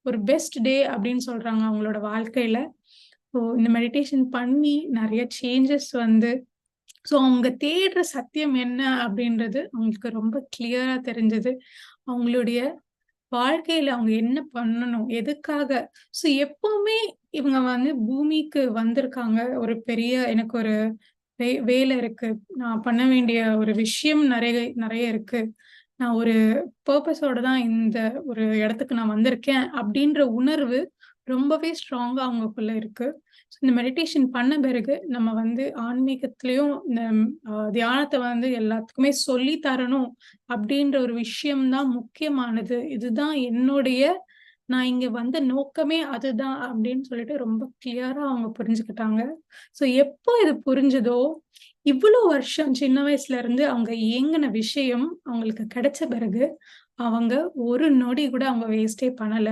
ஒரு பெஸ்ட் டே அப்படின்னு சொல்றாங்க அவங்களோட வாழ்க்கையில. ஸோ இந்த மெடிடேஷன் பண்ணி நெறைய சேஞ்சஸ் வந்து, ஸோ அவங்க தேடுற சத்தியம் என்ன அப்படின்றது அவங்களுக்கு ரொம்ப கிளியரா தெரிஞ்சது. அவங்களுடைய வாழ்க்கையில அவங்க என்ன பண்ணணும்? எதுக்காக? ஸோ எப்பவுமே இவங்க வந்து பூமிக்கு வந்திருக்காங்க. ஒரு பெரிய எனக்கு ஒரு வேலை இருக்கு. நான் பண்ண வேண்டிய ஒரு விஷயம் நெறைய இருக்கு. நான் ஒரு பர்ப்பஸோட தான் இந்த ஒரு இடத்துக்கு நான் வந்திருக்கேன் அப்படின்ற உணர்வு ரொம்பவே ஸ்ட்ராங்கா அவங்களுக்குள்ள இருக்கு. ஸோ இந்த மெடிடேஷன் பண்ண பிறகு நம்ம வந்து ஆன்மீகத்திலயும் இந்த தியானத்த வந்து எல்லாத்துக்குமே சொல்லி தரணும் அப்படின்ற ஒரு விஷயம் தான் முக்கியமானது. இதுதான் என்னுடைய நான் இங்க வந்த நோக்கமே அதுதான் அப்படின்னு சொல்லிட்டு ரொம்ப கிளியரா அவங்க புரிஞ்சுக்கிட்டாங்க. ஸோ எப்போ இது புரிஞ்சதோ, இவ்வளோ வருஷம் சின்ன வயசுல இருந்து அவங்க ஏங்குன விஷயம் அவங்களுக்கு கிடைச்ச பிறகு, அவங்க ஒரு நொடி கூட அவங்க வேஸ்ட்டே பண்ணல.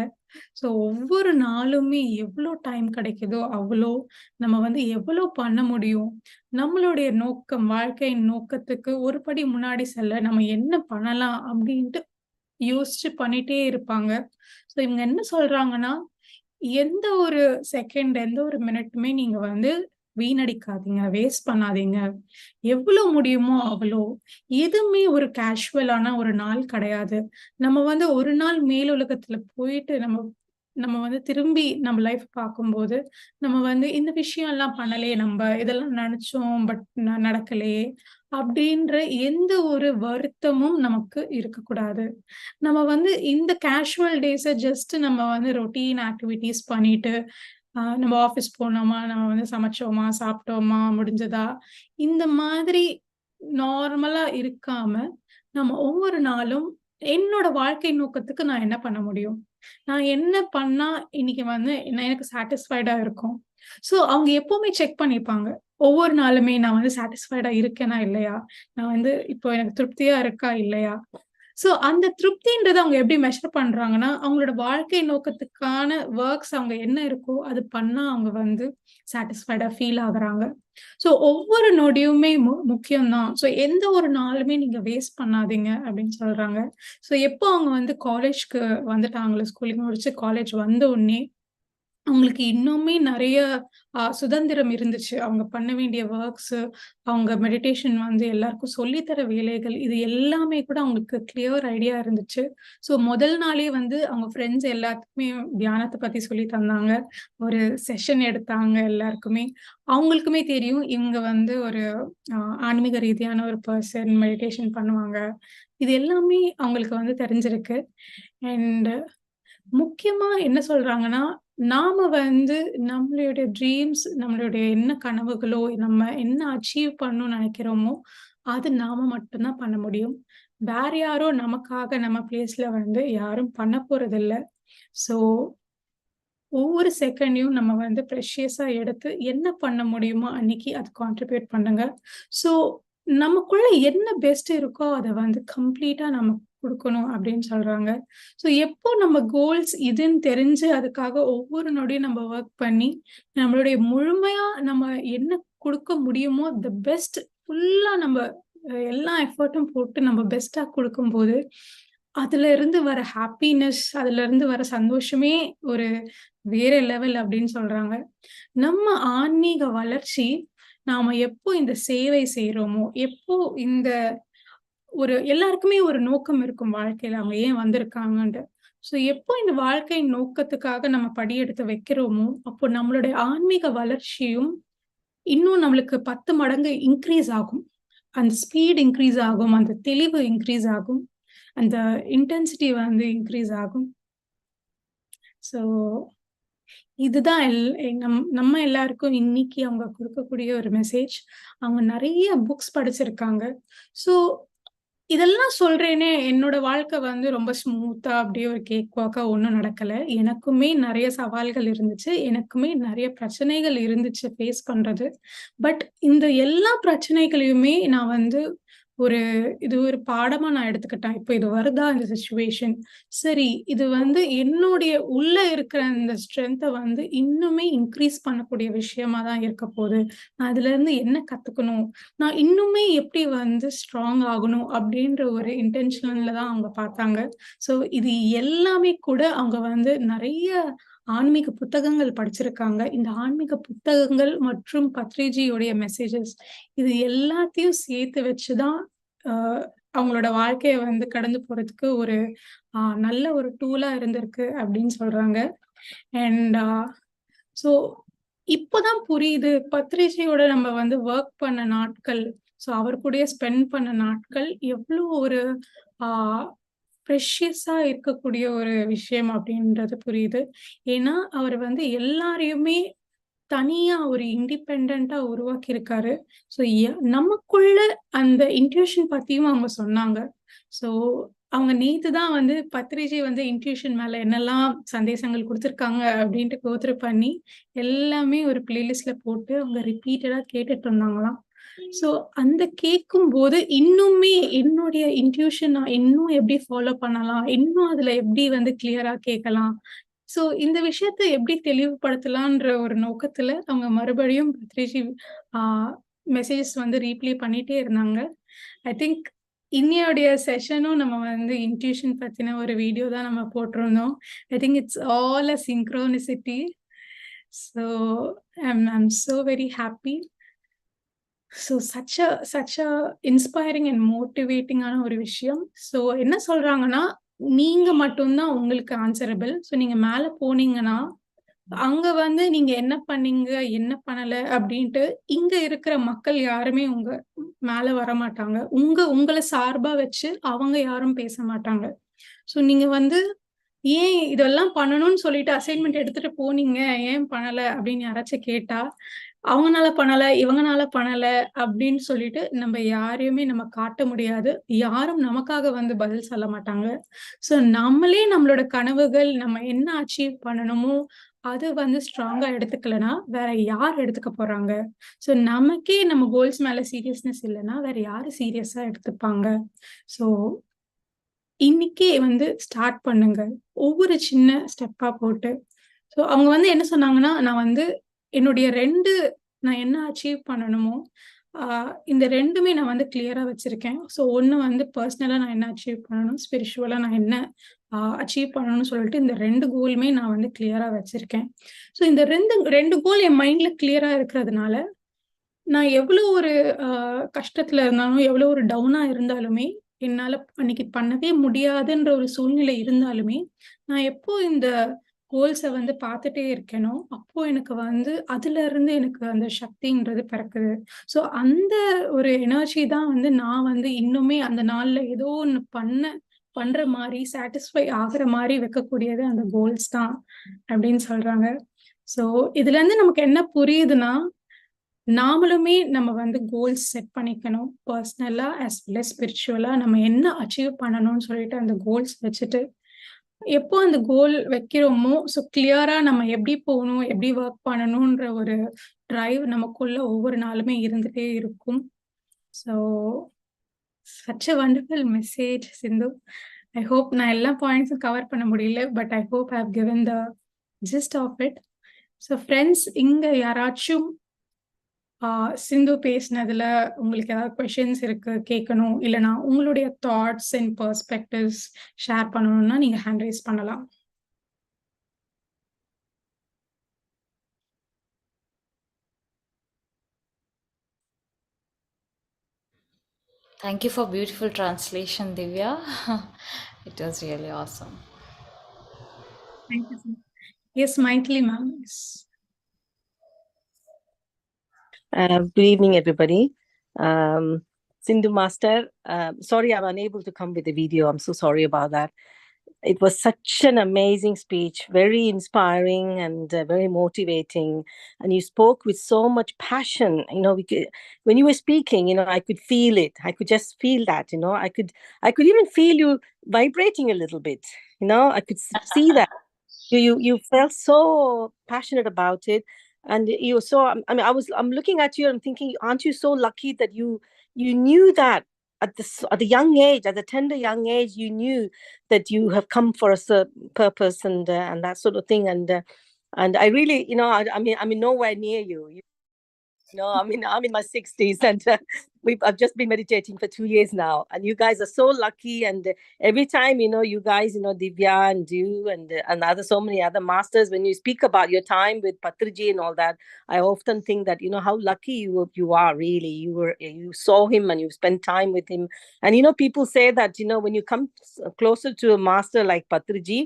ஸோ ஒவ்வொரு நாளுமே எவ்வளோ டைம் கிடைக்குதோ அவ்வளோ, நம்ம வந்து எவ்வளோ பண்ண முடியும்? நம்மளுடைய நோக்கம், வாழ்க்கையின் நோக்கத்துக்கு ஒரு படி முன்னாடி செல்ல நம்ம என்ன பண்ணலாம்? அப்படின்ட்டு யோசிச்சு பண்ணிட்டே இருப்பாங்க. ஸோ இவங்க என்ன சொல்றாங்கன்னா, எந்த ஒரு செகண்ட், எந்த ஒரு மினிட்டுமே நீங்க வந்து வீணடிக்காதீங்க, வேஸ்ட் பண்ணாதீங்க. எவ்வளோ முடியுமோ அவ்வளோ. எதுவுமே ஒரு கேஷுவலான ஒரு நாள் கிடையாது. நம்ம வந்து ஒரு நாள் மேலுலகத்துல போயிட்டு நம்ம நம்ம வந்து திரும்பி நம்ம லைஃப் பார்க்கும்போது, நம்ம வந்து இந்த விஷயம்லாம் பண்ணலையே நம்ப. இதெல்லாம் நெனச்சோம், பட் நடக்கலையே. அப்படின்ற எந்த ஒரு வருத்தமும் நமக்கு இருக்கக்கூடாது. நம்ம வந்து இந்த கேஷுவல் டேஸ ஜஸ்ட் நம்ம வந்து ரொட்டீன் ஆக்டிவிட்டீஸ் பண்ணிட்டு, நம்ம ஆஃபீஸ் போனோமா, நம்ம வந்து சமைச்சோமா, சாப்பிட்டோமா, முடிஞ்சதா, இந்த மாதிரி நார்மலா இருக்காம, நம்ம ஒவ்வொரு நாளும் என்னோட வாழ்க்கை நோக்கத்துக்கு நான் என்ன பண்ண முடியும்? நான் என்ன பண்ணா இன்னைக்கு வந்து எனக்கு சாட்டிஸ்ஃபைடா இருக்கும்? ஸோ அவங்க எப்பவுமே செக் பண்ணிப்பாங்க. ஒவ்வொரு நாளுமே நான் வந்து சாட்டிஸ்ஃபைடா இருக்கேனா? இல்லையா? நான் வந்து இப்போ எனக்கு திருப்தியா இருக்கா? இல்லையா? ஸோ அந்த திருப்தின்றத அவங்க எப்படி மெஷர் பண்றாங்கன்னா, அவங்களோட வாழ்க்கை நோக்கத்துக்கான வொர்க்ஸ் அவங்க என்ன இருக்கோ, அது பண்ணா அவங்க வந்து சாட்டிஸ்ஃபைடா ஃபீல் ஆகுறாங்க. ஸோ ஒவ்வொரு நொடியுமே முக்கியம் தான். ஸோ எந்த ஒரு நாளுமே நீங்க வேஸ்ட் பண்ணாதீங்க அப்படின்னு சொல்றாங்க. ஸோ எப்போ அவங்க வந்து காலேஜ்க்கு வந்துட்டாங்களோ, ஸ்கூலிங் முடிச்சு காலேஜ் வந்த உடனே அவங்களுக்கு இன்னுமே நெறைய சுதந்திரம் இருந்துச்சு. அவங்க பண்ண வேண்டிய வொர்க்ஸு, அவங்க மெடிடேஷன் வந்து எல்லாருக்கும் சொல்லி தர வேலைகள், இது எல்லாமே கூட அவங்களுக்கு கிளியர் ஐடியா இருந்துச்சு. ஸோ முதல் நாளே வந்து அவங்க ஃப்ரெண்ட்ஸ் எல்லாத்துக்குமே தியானத்த பத்தி சொல்லி தந்தாங்க. ஒரு செஷன் எடுத்தாங்க எல்லாருக்குமே. அவங்களுக்குமே தெரியும் இவங்க வந்து ஒரு அ ஆன்மீக ரீதியான ஒரு பெர்சன், மெடிடேஷன் பண்ணுவாங்க. இது எல்லாமே அவங்களுக்கு வந்து தெரிஞ்சிருக்கு. அண்ட் முக்கியமா என்ன சொல்றாங்கன்னா, நாம வந்து நம்மளுடைய ட்ரீம்ஸ், நம்மளுடைய என்ன கனவுகளோ, நம்ம என்ன அச்சீவ் பண்ணணும்னு நெனைக்கிறோமோ, அது நாம மட்டும் தான் பண்ண முடியும். வேற யாரோ நமக்காக நம்ம பிளேஸ்ல வந்து யாரும் பண்ண போறதில்ல. ஸோ ஒவ்வொரு செகண்டையும் நம்ம வந்து ப்ரெஷியஸா எடுத்து என்ன பண்ண முடியுமோ அன்னைக்கு அது கான்ட்ரிபியூட் பண்ணுங்க. ஸோ நமக்குள்ள என்ன பெஸ்ட் இருக்கோ அதை வந்து கம்ப்ளீட்டா நம்ம கொடுக்கணும் அப்படின்னு சொல்றாங்க. ஸோ எப்போ நம்ம கோல்ஸ் இதுன்னு தெரிஞ்சு அதுக்காக ஒவ்வொரு நொடியும் நம்ம ஒர்க் பண்ணி நம்மளுடைய முழுமையா நம்ம என்ன கொடுக்க முடியுமோ த பெஸ்ட் ஃபுல்லா நம்ம எல்லா எஃபர்ட்டும் போட்டு நம்ம பெஸ்டா கொடுக்கும்போது அதுல இருந்து வர ஹாப்பினஸ், அதுல இருந்து வர சந்தோஷமே ஒரு வேற லெவல் அப்படின்னு சொல்றாங்க. நம்ம ஆன்மீக வளர்ச்சி நாம எப்போ இந்த சேவை செய்யறோமோ, எப்போ இந்த எல்லாருக்குமே ஒரு நோக்கம் இருக்கும் வாழ்க்கையில. அவங்க ஏன் வந்திருக்காங்கன்ட்டு. ஸோ எப்போ இந்த வாழ்க்கை நோக்கத்துக்காக நம்ம படியெடுத்து வைக்கிறோமோ, அப்போ நம்மளுடைய ஆன்மீக வளர்ச்சியும் இன்னும் நம்மளுக்கு 10 மடங்கு இன்க்ரீஸ் ஆகும். அந்த ஸ்பீட் இன்க்ரீஸ் ஆகும். அந்த தெளிவு இன்க்ரீஸ் ஆகும். அந்த இன்டென்சிட்டி வந்து இன்க்ரீஸ் ஆகும். ஸோ இதுதான் நம்ம எல்லாருக்கும் இன்னைக்கு அவங்க கொடுக்கக்கூடிய ஒரு மெசேஜ். அவங்க நிறைய புக்ஸ் படிச்சிருக்காங்க. ஸோ இதெல்லாம் சொல்றேனே, என்னோட வாழ்க்கை வந்து ரொம்ப ஸ்மூத்தா அப்படியே ஒரு கேக் வாக்கா ஒண்ணும் நடக்கல. எனக்குமே நிறைய சவால்கள் இருந்துச்சு. எனக்குமே நிறைய பிரச்சனைகள் இருந்துச்சு ஃபேஸ் பண்றது. பட் இந்த எல்லா பிரச்சனைகளையுமே நான் வந்து இது ஒரு பாடமா நான் எடுத்துக்கிட்டேன். இப்போ இது வருதா இந்த சிச்சுவேஷன். சரி, இது வந்து என்னுடைய உள்ள இருக்கிற அந்த ஸ்ட்ரென்த்தை வந்து இன்னுமே இன்க்ரீஸ் பண்ணக்கூடிய விஷயமா தான் இருக்க போகுது. நான் அதுல இருந்து என்ன கத்துக்கணும்? நான் இன்னுமே எப்படி வந்து ஸ்ட்ராங் ஆகணும்? அப்படின்ற ஒரு இன்டென்ஷன்ல தான் அவங்க பார்த்தாங்க. ஸோ இது எல்லாமே கூட அவங்க வந்து நிறைய ஆன்மீக புத்தகங்கள் படிச்சிருக்காங்க. இந்த ஆன்மீக புத்தகங்கள் மற்றும் பத்ரிஜியோடைய மெசேஜஸ் இது எல்லாத்தையும் சேர்த்து வச்சுதான் அவங்களோட வாழ்க்கையை வந்து கடந்து போறதுக்கு ஒரு நல்ல ஒரு டூலா இருந்திருக்கு அப்படின்னு சொல்றாங்க. அண்ட் ஸோ இப்போதான் புரியுது, பத்ரிஜியோட நம்ம வந்து ஒர்க் பண்ண நாட்கள், ஸோ அவர் கூடயே ஸ்பெண்ட் பண்ண நாட்கள் எவ்வளோ ஒரு ப்ரெஷியஸா இருக்கக்கூடிய ஒரு விஷயம் அப்படின்றது புரியுது. ஏன்னா அவர் வந்து எல்லாரையுமே தனியா ஒரு இண்டிபெண்டண்டா உருவாக்கி இருக்காரு. ஸோ நமக்குள்ள அந்த இன்ட்யூஷன் பத்தியும் அவங்க சொன்னாங்க. ஸோ அவங்க நேத்து தான் வந்து பத்ரிஜி வந்து இன்ட்யூஷன் மேல என்னெல்லாம் சந்தேசங்கள் கொடுத்துருக்காங்க அப்படின்ட்டு கோத்ரூ பண்ணி எல்லாமே ஒரு பிளேலிஸ்ட்ல போட்டு அவங்க ரிப்பீட்டடா கேட்டுட்டு இருந்தாங்களாம். ஸோ அந்த கேட்கும்போது இன்னுமே என்னுடைய இன்ட்யூஷன் நான் இன்னும் எப்படி ஃபாலோ பண்ணலாம், இன்னும் அதுல எப்படி வந்து கிளியரா கேட்கலாம், ஸோ இந்த விஷயத்த எப்படி தெளிவுபடுத்தலான்ற ஒரு நோக்கத்துல அவங்க மறுபடியும் பத்ரிஜி மெசேஜ் வந்து ரீப்ளே பண்ணிட்டே இருந்தாங்க. ஐ திங்க் இன்னையோடைய செஷனும் நம்ம வந்து இன்ட்யூஷன் பத்தின ஒரு வீடியோ தான் நம்ம போட்டிருந்தோம். I think it's all a synchronicity. So I'm so very happy. So such a inspiring and மோட்டிவேட்டிங்கான ஒரு விஷயம். ஸோ என்ன சொல்றாங்கன்னா, நீங்க மட்டும்தான் உங்களுக்கு ஆன்சரபிள். ஸோ நீங்க மேல போனீங்கன்னா அங்க வந்து நீங்க என்ன பண்ணீங்க, என்ன பண்ணல அப்படின்ட்டு இங்க இருக்கிற மக்கள் யாருமே உங்க மேல வரமாட்டாங்க. உங்கள சார்பா வச்சு அவங்க யாரும் பேச மாட்டாங்க. ஸோ நீங்க வந்து ஏன் இதெல்லாம் பண்ணணும்னு சொல்லிட்டு அசைன்மெண்ட் எடுத்துட்டு போனீங்க, ஏன் பண்ணல அப்படின்னு யாராச்சும் கேட்டா, அவங்கனால பண்ணல, இவங்கனால பண்ணல அப்படின்னு சொல்லிட்டு நம்ம யாரையுமே நம்ம காட்ட முடியாது. யாரும் நமக்காக வந்து பதில் சொல்ல மாட்டாங்க. ஸோ நம்மளே நம்மளோட கனவுகள், நம்ம என்ன அச்சீவ் பண்ணணுமோ அது வந்து ஸ்ட்ராங்கா எடுத்துக்கலனா வேற யார் எடுத்துக்க போறாங்க? ஸோ நமக்கே நம்ம கோல்ஸ் மேல சீரியஸ்னஸ் இல்லைன்னா வேற யாரு சீரியஸா எடுத்துப்பாங்க? ஸோ இன்னைக்கே வந்து ஸ்டார்ட் பண்ணுங்க. ஒவ்வொரு சின்ன ஸ்டெப்பா போட்டு. ஸோ அவங்க வந்து என்ன சொன்னாங்கன்னா, நான் வந்து என்னுடைய நான் என்ன அச்சீவ் பண்ணணுமோ, இந்த 2மே நான் வந்து கிளியரா வச்சிருக்கேன். ஸோ ஒண்ணு வந்து பர்சனலா நான் என்ன அச்சீவ் பண்ணணும், ஸ்பிரிச்சுவலா நான் என்ன அச்சீவ் பண்ணணும்னு சொல்லிட்டு இந்த 2 கோலுமே நான் வந்து கிளியரா வச்சிருக்கேன். ஸோ இந்த 2 கோல் என் மைண்ட்ல கிளியரா இருக்கிறதுனால, நான் எவ்வளோ ஒரு கஷ்டத்துல இருந்தாலும், எவ்வளோ ஒரு டவுனா இருந்தாலுமே, என்னால அன்னைக்கு பண்ணவே முடியாதுன்ற ஒரு சூழ்நிலை இருந்தாலுமே, நான் எப்போ இந்த கோல்ஸ வந்து பார்த்துட்டே இருக்கேனோ, அப்போ எனக்கு வந்து அதுலருந்து எனக்கு அந்த சக்தின்றது பிறக்குது. ஸோ அந்த ஒரு எனர்ஜி தான் வந்து நான் வந்து இன்னுமே அந்த நாள்ல ஏதோ ஒண்ணு பண்ற மாரி, சாட்டிஸ்ஃபை ஆகுற மாரி வைக்கக்கூடியது அந்த கோல்ஸ் தான் அப்படின்னு சொல்றாங்க. ஸோ இதுலருந்து நமக்கு என்ன புரியுதுன்னா, நாமளுமே நம்ம வந்து கோல்ஸ் செட் பண்ணிக்கணும். பர்சனலா அஸ் வெல் அஸ் ஸ்பிரிச்சுவலா நம்ம என்ன அச்சீவ் பண்ணணும்னு சொல்லிட்டு அந்த கோல்ஸ் வச்சுட்டு, எப்போ அந்த கோல் வைக்கிறோமோ, ஸோ கிளியரா நம்ம எப்படி போகணும், எப்படி ஒர்க் பண்ணணுன்ற ஒரு டிரைவ் நமக்குள்ள ஒவ்வொரு நாளுமே இருந்துட்டே இருக்கும். So such a wonderful message Sindhu. I hope நான் எல்லா பாயிண்ட்ஸும் கவர் பண்ண முடியல. But I hope I have given the gist of it. So friends, இங்க யாராச்சும் சிந்து பேசினதுல உங்களுக்கு ஏதாவது கொஷின்ஸ் இருக்கு கேட்கணும், இல்லைனா உங்களுடைய தாட்ஸ் அண்ட் பெர்ஸ்பெக்டிவ்ஸ் ஷேர் பண்ணணும்னா நீங்க ஹேண்ட் ரைஸ் பண்ணலாம். Thank you for beautiful translation, Divya. It was really awesome. Thank you. Yes, Maithili ma'am. Yes. Good evening, everybody. Sindhu Master, sorry I'm unable to come with the video. I'm so sorry about that. It was such an amazing speech, very inspiring and very motivating. And you spoke with so much passion. When you were speaking, I could feel it. I could just feel that. I could even feel you vibrating a little bit. I could see that. You felt so passionate about it. And you saw, I'm looking at you and I'm thinking, aren't you so lucky that you knew that at the young age, at the tender young age, you knew that you have come for a certain purpose and that sort of thing. And I really, I'm nowhere near you. I'm in my 60s and I've just been meditating for 2 years now. And you guys are so lucky. And every time, you guys, Divya and you and so many other masters, when you speak about your time with Patriji and all that, I often think that, how lucky you are really. You saw him and you spent time with him. And, people say that, when you come closer to a master like Patriji,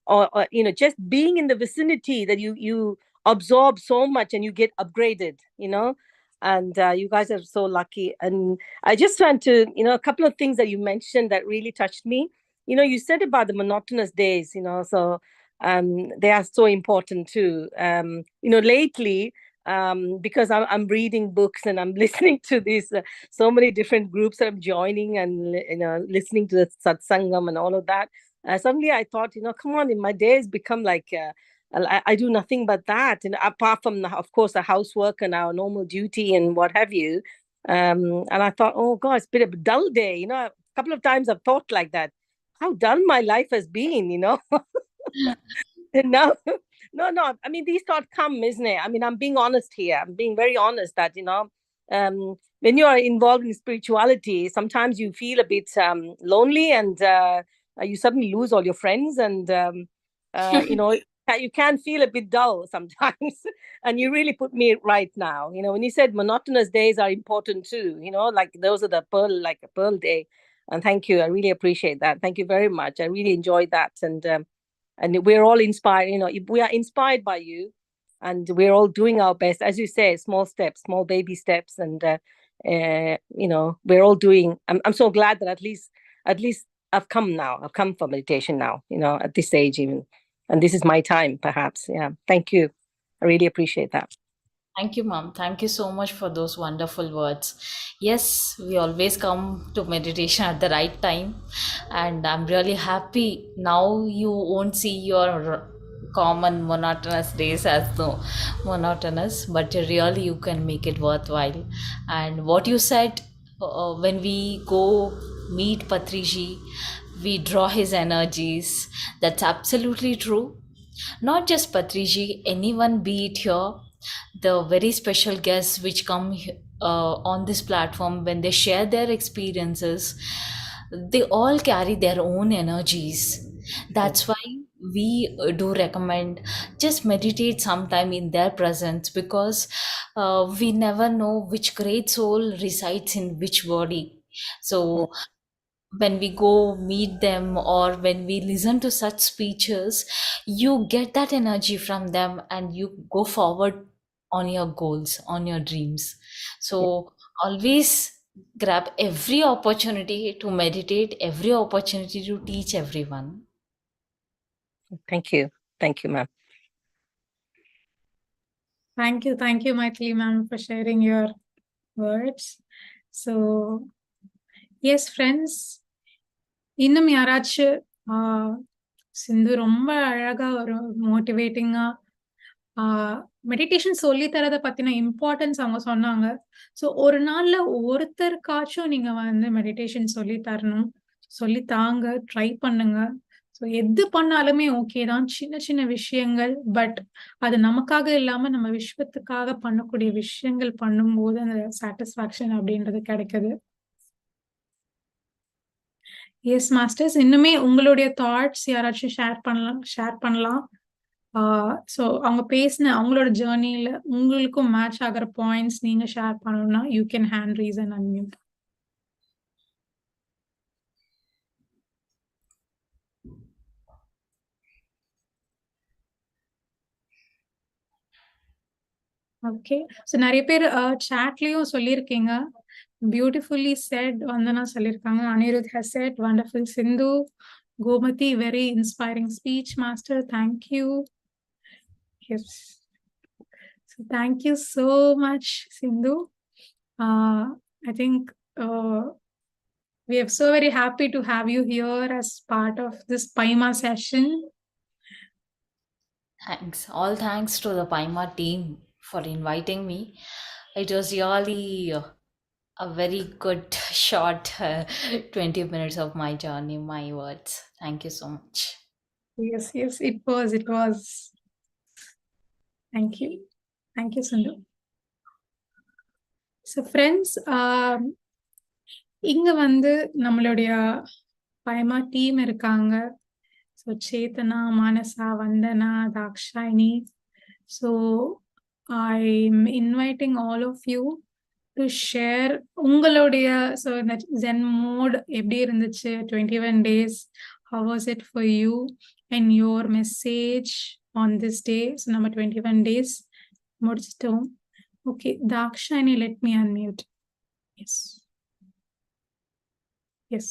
or just being in the vicinity, that you absorb so much and you get upgraded, and you guys are so lucky. And I just want to, a couple of things that you mentioned that really touched me. You said about the monotonous days, so they are so important too. Lately, because I'm reading books and I'm listening to these so many different groups that I'm joining and listening to the satsangam and all of that, suddenly I thought, come on, in my days become like I do nothing but that, and apart from, of course, the housework and our normal duty and what have you. And I thought, oh God, it's been a dull day. A couple of times I've thought like that, how dull my life has been. And now, no. I mean, these thoughts come, isn't it? I mean, I'm being honest here. I'm being very honest that when you are involved in spirituality, sometimes you feel a bit lonely, and you suddenly lose all your friends, and you can feel a bit dull sometimes. And you really put me right now. When you said monotonous days are important too, like those are the like a pearl day. And thank you. I really appreciate that. Thank you very much. I really enjoyed that. And we're all inspired. We are inspired by you, and we're all doing our best. As you say, small steps, small baby steps. And, we're all doing, I'm so glad that at least I've come now. I've come for meditation now, at this age even. And this is my time, perhaps. Yeah. Thank you. I really appreciate that. Thank you, Mom. Thank you so much for those wonderful words. Yes, we always come to meditation at the right time. And I'm really happy now you won't see your common monotonous days as though monotonous, but really you can make it worthwhile. And what you said, when we go meet Patriji, we draw his energies. That's absolutely true. Not just Patriji, anyone, be it here, the very special guests which come on this platform, when they share their experiences, they all carry their own energies. That's why we do recommend just meditate sometime in their presence, because we never know which great soul resides in which body. So when we go meet them or when we listen to such speeches, you get that energy from them and you go forward on your goals, on your dreams. So always grab every opportunity to meditate, every opportunity to teach everyone. Thank you. Thank you, ma'am. Thank you, Maithili ma'am, for sharing your words. So, yes, friends, இன்னும் யாராச்சும் சிந்து ரொம்ப அழகா ஒரு மோட்டிவேட்டிங்கா meditation சொல்லி தரத பத்தின importance அவங்க சொன்னாங்க. So ஒரு நாள்ல ஒருத்தருக்காச்சும் நீங்க வந்து மெடிடேஷன் சொல்லி தரணும். சொல்லி தாங்க, ட்ரை பண்ணுங்க. ஸோ எது பண்ணாலுமே ஓகே தான். சின்ன சின்ன விஷயங்கள். பட் அது நமக்காக இல்லாம நம்ம விஸ்வத்துக்காக பண்ணக்கூடிய விஷயங்கள் பண்ணும்போது அந்த சாட்டிஸ்ஃபேக்ஷன் அப்படின்றது கிடைக்குது. S masters. இன்னுமே உங்களுடைய தாட்ஸ் யாராச்சும் ஷேர் பண்ணலாம். ஸோ அவங்க பேசின அவங்களோட ஜேர்னில உங்களுக்கும் மேட்ச் ஆகுற பாயிண்ட்ஸ் நீங்க ஷேர் பண்ணணும்னா you can hand raise and unmute. Okay. So நிறைய பேர் சாட்லயும் சொல்லியிருக்கீங்க. பியூட்டிஃபுல்லி செட் வந்தனா சொல்லியிருக்காங்க. Anirudh has said wonderful. Sindhu, Gomathi, very inspiring speech master. Thank you. Yes. So thank you so much, Sindhu. I think we are so very happy to have you here as part of this PYMA session. Thanks. All thanks to the PYMA team for inviting me. It was really a very good short 20 minutes of my journey, my words. Thank you so much. Yes, it was. Thank you. Thank you, Sindhu. So friends, இங்க வந்து நம்மளுடைய PYMA team இருக்காங்க. So Chetana, Manasa, Vandana, Dakshayini. So I'm inviting all of you to share உங்களுடைய so இந்த ZEN mode எப்படி இருந்துச்சு 21 days, how was it for you and your message on this day. So நம்ம 21 days முடிச்சிட்டோம். Okay, Dakshayini, let me unmute. Yes.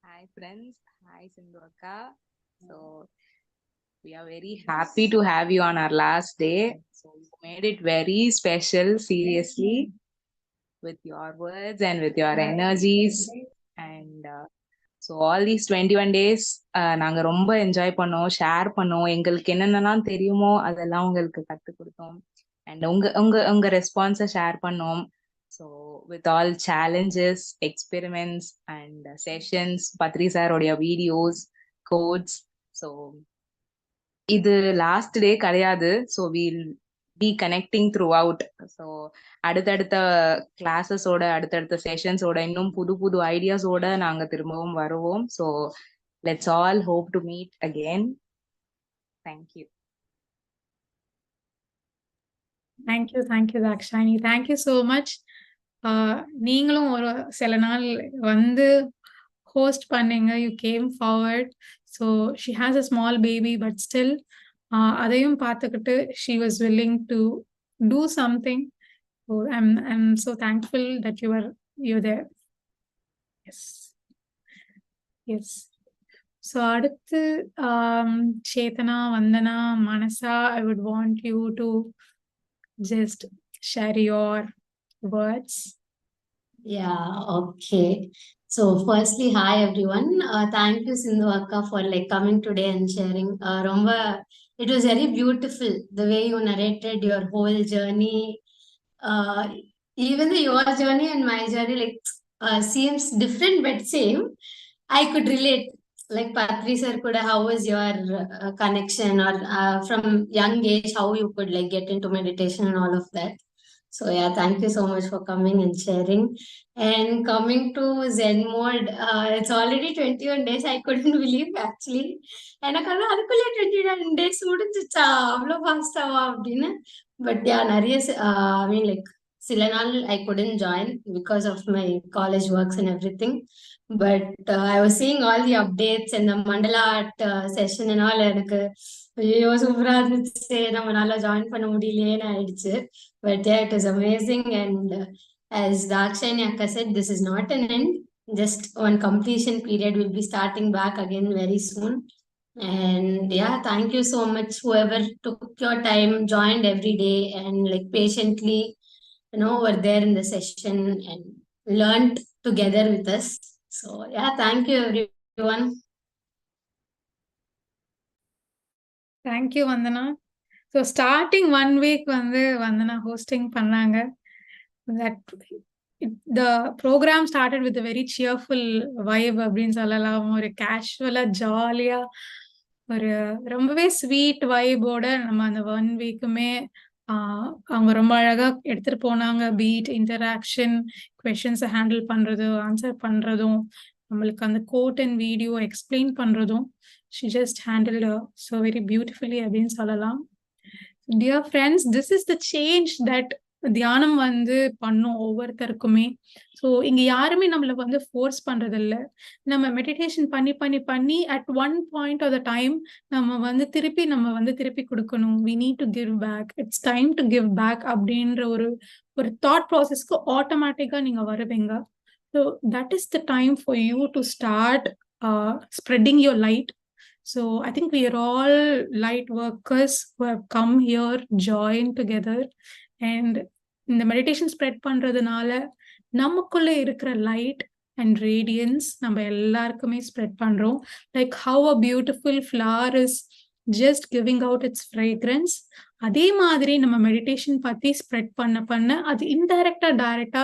Hi friends, hi Sindhu Akka. So we are very happy to have you on our last day. So you made it very special, seriously, with your words and with your energies. And so all these 21 days, நாங்க ரொம்ப enjoy பண்ணோம், share பண்ணோம், எங்களுக்கு என்னென்னலாம் தெரியுமோ அதெல்லாம் உங்களுக்கு கற்றுக் கொடுத்தோம். அண்ட் உங்க ரெஸ்பான்ஸை ஷேர் பண்ணோம். So with all challenges, experiments and sessions, Patri sir odia videos, codes. So இது லாஸ்ட் டே கிடையாது. So we'll be connecting throughout. So அடுத்தடுத்த கிளாஸஸோட, அடுத்தடுத்த செஷன்ஸோட, இன்னும் புது புது ஐடியாஸோட நாங்க திரும்பவும் வருவோம். So let's all hope to meet again. Thank you. Thank you Dakshayini. Thank you so much. நீங்களும் ஒரு சில நாள் வந்து ஹோஸ்ட் பண்ணீங்க. You came forward. So she has a small baby but still அதையும் பார்த்துக்கிட்டு she was willing to do something. I'm so thankful that you there. Yes. So அடுத்து Chetana, Vandana, Manasa, I would want you to just share your words. Yeah, okay. So firstly, hi everyone. Thank you Sindhu Akka for like coming today and sharing. It was very beautiful the way you narrated your whole journey. Even though your journey and my journey seems different but same, I could relate. Like Patri sir could, how was your connection, or from young age, how you could like get into meditation and all of that. So yeah, thank you so much for coming and sharing. And coming to ZEN mode, it's already 21 days. I couldn't believe actually. எனக்கு அதுக்குள்ளே 21 days முடிஞ்சிச்சா, அவ்வளோ ஃபாஸ்டாவா அப்படின்னு. But yeah, நிறைய I mean like சில நாள் I couldn't join because of my college works and everything. But I was seeing all the updates and the mandala art session and all. எனக்கு ஐயோ சூப்பரா இருந்துச்சு, நம்ம நல்லா ஜாயின் பண்ண முடியலையேன்னு ஆயிடுச்சு. But yeah, it was amazing. And as Dakshayani Akka said, this is not an end, just one completion period. Will be starting back again very soon. And yeah, thank you so much whoever took your time, joined every day and like patiently, were there in the session and learned together with us. So yeah, thank you everyone. Thank you Vandana. So starting 1 week வந்து வந்தனா hosting பண்ணாங்க. That the program started with a very cheerful vibe அப்படின்னு சொல்லலாம். ஒரு கேஷுவலா ஜாலியா ஒரு ரொம்பவே sweet வைபோட நம்ம அந்த 1 வீக்குமே அவங்க ரொம்ப அழகா எடுத்துட்டு போனாங்க. பீட் இன்டராக்ஷன், கொஸ்டின்ஸை ஹேண்டில் பண்றதும் ஆன்சர் பண்றதும் நம்மளுக்கு அந்த கோட் அண்ட் வீடியோ எக்ஸ்பிளைன் பண்றதும் she just handled so very beautifully அப்படின்னு சொல்லலாம். Dear friends, this is the change that தியானம் வந்து பண்ணும் ஒவ்வொருத்தருக்குமே. ஸோ இங்க யாருமே நம்மள வந்து ஃபோர்ஸ் பண்றது இல்ல. நம்ம மெடிடேஷன் பண்ணி பண்ணி பண்ணி at one point of the time நம்ம வந்து திருப்பி கொடுக்கணும். we need to give back, it's time to give back அப்படின்ற ஒரு தாட் ப்ராசஸ்க்கு ஆட்டோமேட்டிக்கா நீங்க வருவீங்க. So that is the time for you to start spreading your light. So I think we are all light workers who have come here, joined together, and இந்த meditation spread பண்றதுனால நமக்குள்ள இருக்கிற light and radians நம்ம எல்லாருக்குமே spread பண்றோம். Like how a beautiful flower is just giving out it's fragrance, அதே மாதிரி நம்ம மெடிடேஷன் பத்தி ஸ்ப்ரெட் பண்ண அது இன்டைரக்டா டைரக்டா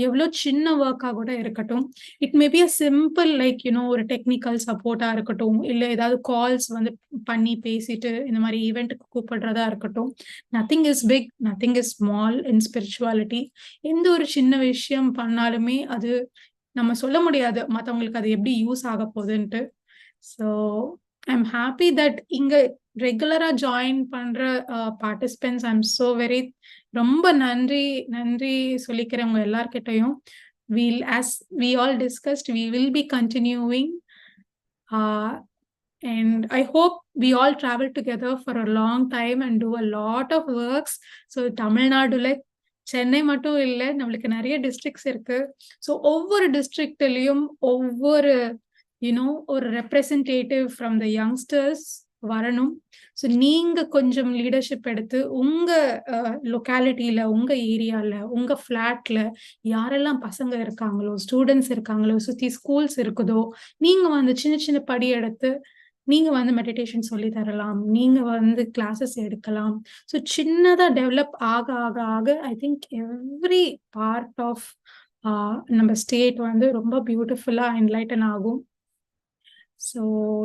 எவ்வளோ சின்ன ஒர்க்கா கூட இருக்கட்டும், it may be a simple like ஒரு டெக்னிக்கல் சப்போர்ட்டா இருக்கட்டும், இல்லை ஏதாவது கால்ஸ் வந்து பண்ணி பேசிட்டு இந்த மாதிரி ஈவெண்ட்டுக்கு கூப்பிடுறதா இருக்கட்டும், nothing is big, nothing is small in spirituality. எந்த ஒரு சின்ன விஷயம் பண்ணாலுமே அது நம்ம சொல்ல முடியாது மற்றவங்களுக்கு அது எப்படி யூஸ் ஆக போகுதுன்ட்டு. ஸோ ஐம் ஹாப்பி தட் இங்க ரெகுலரா ஜாயின் பண்ற பார்ட்டிசிபென்ட்ஸ் ஐம் ஸோ வெரி ரொம்ப நன்றி சொல்லிக்கிறவங்க எல்லார்கிட்டையும். as we all discussed, we will be continuing, and I hope we all travel together for a long time and do a lot of works. So தமிழ்நாடுல சென்னை மட்டும் இல்லை, நம்மளுக்கு நிறைய districts இருக்கு. So ஒவ்வொரு டிஸ்ட்ரிக்ட்லயும் ஒவ்வொரு ஒரு ரெப்ரசன்டேட்டிவ் ஃப்ரம் த யங்ஸ்டர்ஸ் வரணும். ஸோ நீங்க கொஞ்சம் லீடர்ஷிப் எடுத்து உங்க லொக்காலிட்டியில, உங்க ஏரியால, உங்க ஃபிளாட்ல யாரெல்லாம் பசங்க இருக்காங்களோ, ஸ்டூடெண்ட்ஸ் இருக்காங்களோ, சுத்தி ஸ்கூல்ஸ் இருக்குதோ, நீங்க வந்து சின்ன சின்ன படி எடுத்து நீங்க வந்து மெடிடேஷன் சொல்லி தரலாம், நீங்க வந்து கிளாஸஸ் எடுக்கலாம். ஸோ சின்னதா டெவலப் ஆக ஆக ஆக I think every part of நம்ம ஸ்டேட் வந்து ரொம்ப பியூட்டிஃபுல்லா என்லைட்டன் ஆகும். So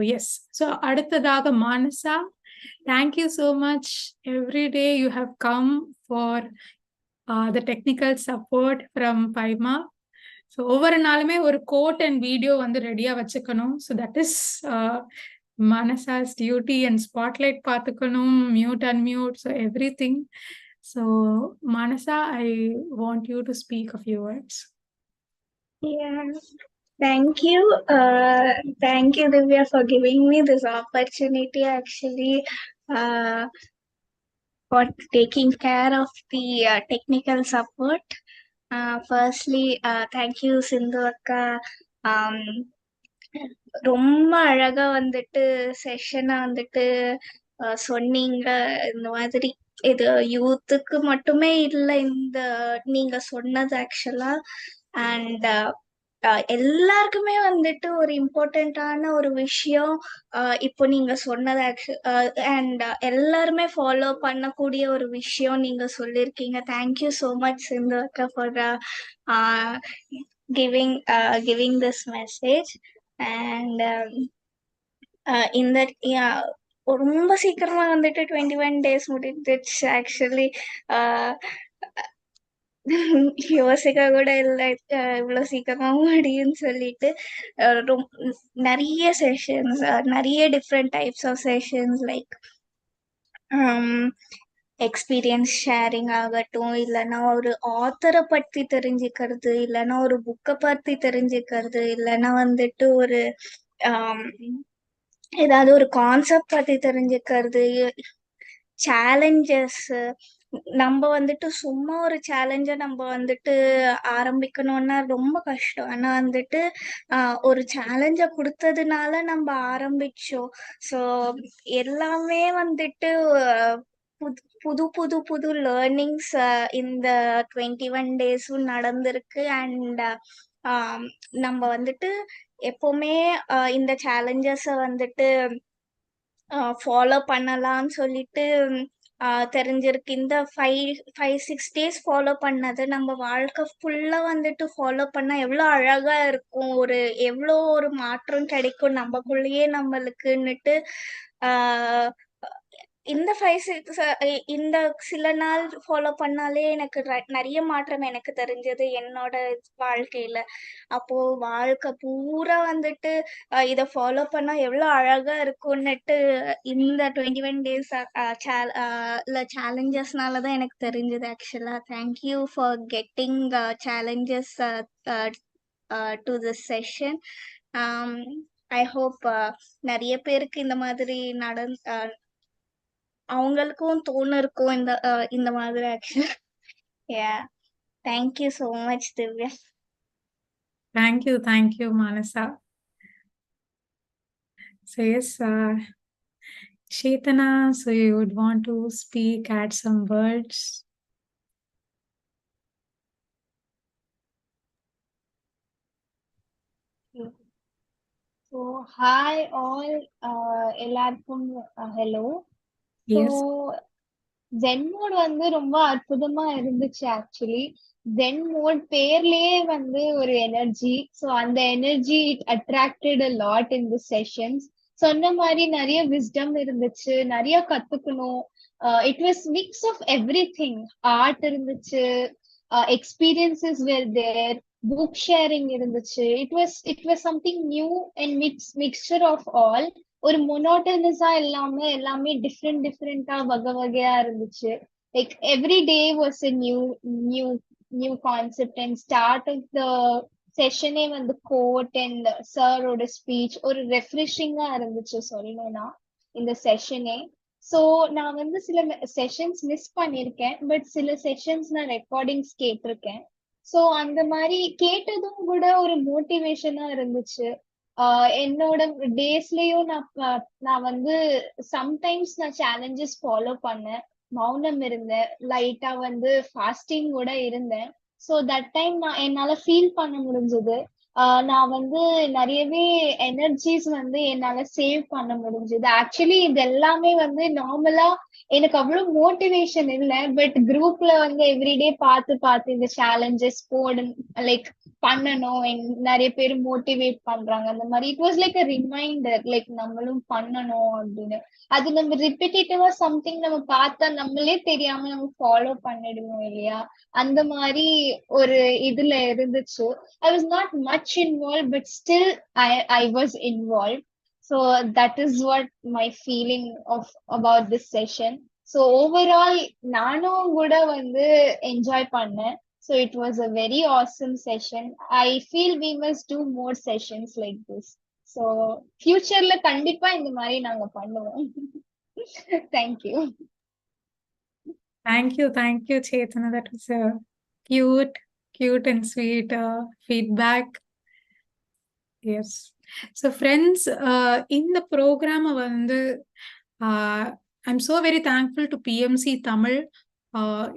yes, so அடுத்ததாக Manasa, thank you so much. Every day you have come for the technical support from PYMA. So ஒவ்வொரு நாளுமே ஒரு கோட் அண்ட் வீடியோ வந்து ரெடியா வச்சுக்கணும். So that is Manasa's duty, and spotlight பார்த்துக்கணும், mute unmute, so everything. So Manasa, I want you to speak a few words. Yeah. Thank you. Thank you, Divya, for giving me this opportunity, actually, for taking care of the technical support. Firstly, thank you, Sindhu Akka. ரொம்ப அழகா வந்துட்டு செஷனை வந்துட்டு சொன்னீங்க. இந்த மாதிரி இது யூத்துக்கு மட்டுமே இல்லை, இந்த நீங்க சொன்னது ஆக்சுவலா, அண்ட் எல்லாருக்குமே வந்துட்டு ஒரு இம்பார்ட்டண்ட்டான ஒரு விஷயம் இப்போ நீங்க சொன்னது அண்ட் எல்லாருமே ஃபாலோ பண்ணக்கூடிய ஒரு விஷயம் நீங்க சொல்லியிருக்கீங்க. தேங்க்யூ ஸோ மச் சிந்து அக்கா for giving this message. And இந்த ரொம்ப சீக்கிரமா வந்துட்டு 21 days முடிஞ்சிடுச்சு. ஆக்சுவலி யோசிக்க கூட இல்லை இவ்வளவு சீக்கிரமா முடியும்னு சொல்லிட்டு. நிறைய செஷன்ஸ், நிறைய different types of sessions, like experience sharing ஆகட்டும், இல்லைன்னா ஒரு ஆத்தரை பற்றி தெரிஞ்சுக்கிறது, இல்லைன்னா ஒரு புக்கை பற்றி தெரிஞ்சுக்கிறது, இல்லைன்னா வந்துட்டு ஒரு ஏதாவது ஒரு கான்செப்ட் பற்றி தெரிஞ்சுக்கிறது, சேலஞ்சஸ். நம்ம வந்துட்டு சும்மா ஒரு சேலஞ்சை நம்ம வந்துட்டு ஆரம்பிக்கணும்னா ரொம்ப கஷ்டம். ஆனா வந்துட்டு ஒரு சேலஞ்சை கொடுத்ததுனால நம்ம ஆரம்பிச்சோம். ஸோ எல்லாமே வந்துட்டு புது புது புது லேர்னிங்ஸ் இந்த 21 days நடந்திருக்கு. அண்ட் நம்ம வந்துட்டு எப்பவுமே இந்த சேலஞ்சஸை வந்துட்டு ஃபாலோ பண்ணலாம்னு சொல்லிட்டு தெரிஞ்சிருக்கு. இந்த 5-6 டேஸ் ஃபாலோ பண்ணது நம்ம வாழ்க்கை ஃபுல்லா வந்துட்டு ஃபாலோ பண்ணா எவ்வளோ அழகா இருக்கும். எவ்வளோ ஒரு மாற்றம் கிடைக்கும் நமக்குள்ளேயே நம்மளுக்குன்னுட்டு ஆஹ் இந்த 5-6 இந்த சில நாள் ஃபாலோ பண்ணாலே எனக்கு நிறைய மாற்றம் எனக்கு தெரிஞ்சது என்னோட வாழ்க்கையில. அப்போ வாழ்க்கை பூரா வந்துட்டு இதை ஃபாலோ பண்ணா எவ்வளோ அழகா இருக்கும்னுட்டு இந்த 21 டேஸ் சேலஞ்சஸ்னால தான் எனக்கு தெரிஞ்சது. ஆக்சுவலா thank you for getting challenges to this session. I hope நிறைய பேருக்கு இந்த மாதிரி அவங்களுக்கும் இருக்கும் இந்த மாதிரி ஆக்சுவலா. Thank you so much Divya. Thank you, Manasa. So yes, Chetana, so you would want to speak, add some words? So hi all, எல்லாருக்கும் hello. Yes. So ZEN mode வந்து ரொம்ப அற்புதமா இருந்துச்சு ஆக்சுவலி. ZEN mode பேர்லயே வந்து ஒரு எனர்ஜி. ஸோ அந்த energy it attracted a lot in the sessions. சொன்ன மாதிரி நிறைய விஸ்டம் இருந்துச்சு, நிறைய கத்துக்கணும். It was mix of everything. Art இருந்துச்சு, experiences were there, book sharing இருந்துச்சு. It was something new and mixture of all. ஒரு மொனோட்டனஸா இல்லாம எல்லாமே டிஃப்ரெண்டா வகையா இருந்துச்சு. Like every day was a new concept. And start of the செஷனே வந்து கோட் அண்ட் சாரோட ஸ்பீச் ஒரு ரெஃப்ரெஷிங்கா இருந்துச்சு சொல்லணும்னா இந்த செஷனே. ஸோ நான் வந்து சில செஷன்ஸ் மிஸ் பண்ணியிருக்கேன், பட் சில செஷன்ஸ் நான் ரெக்கார்டிங்ஸ் கேட்டிருக்கேன். ஸோ அந்த மாதிரி கேட்டதும் கூட ஒரு மோட்டிவேஷனா இருந்துச்சு. என்னோட டேஸ்லயும் நான் வந்து சம்டைம்ஸ் நான் சேலஞ்சஸ் ஃபாலோ பண்ணேன், மௌனம் இருந்தேன், லைட்டா வந்து ஃபாஸ்டிங் கூட இருந்தேன். ஸோ தட் டைம் என்னால ஃபீல் பண்ண முடிஞ்சது. நான் வந்து நிறையவே எனர்ஜிஸ் வந்து என்னால சேவ் பண்ண முடிஞ்சது. ஆக்சுவலி இது எல்லாமே வந்து நார்மலா எனக்கு அவ்வளவு மோட்டிவேஷன் இல்லை, பட் குரூப்ல வந்து எவ்ரிடே பார்த்து இந்த சேலஞ்சஸ் லைக் பண்ணணும், நிறைய பேர் மோட்டிவேட் பண்றாங்க அந்த மாதிரி. It was like a reminder, like நம்மளும் பண்ணணும் அப்படின்னு. அது நம்ம ரிப்பீட்டேட்டிவா சம்திங் நம்ம பார்த்தா நம்மளே தெரியாம நம்ம ஃபாலோ பண்ணிடுவோம் இல்லையா, அந்த மாதிரி ஒரு இதுல இருந்துச்சு. I was not much involved, but still I was involved. So that is what my feeling about this session. So overall நானும் கூட வந்து என்ஜாய் பண்ணேன். So it was a very awesome session. I feel we must do more sessions like this. So futureல கண்டிப்பா இந்த மாதிரி நாங்க பண்ணுவோம். Thank you. Thank you, Chetana. That was a cute and sweet feedback. Yes. So friends, in the program வந்து I'm so very thankful to PMC Tamil.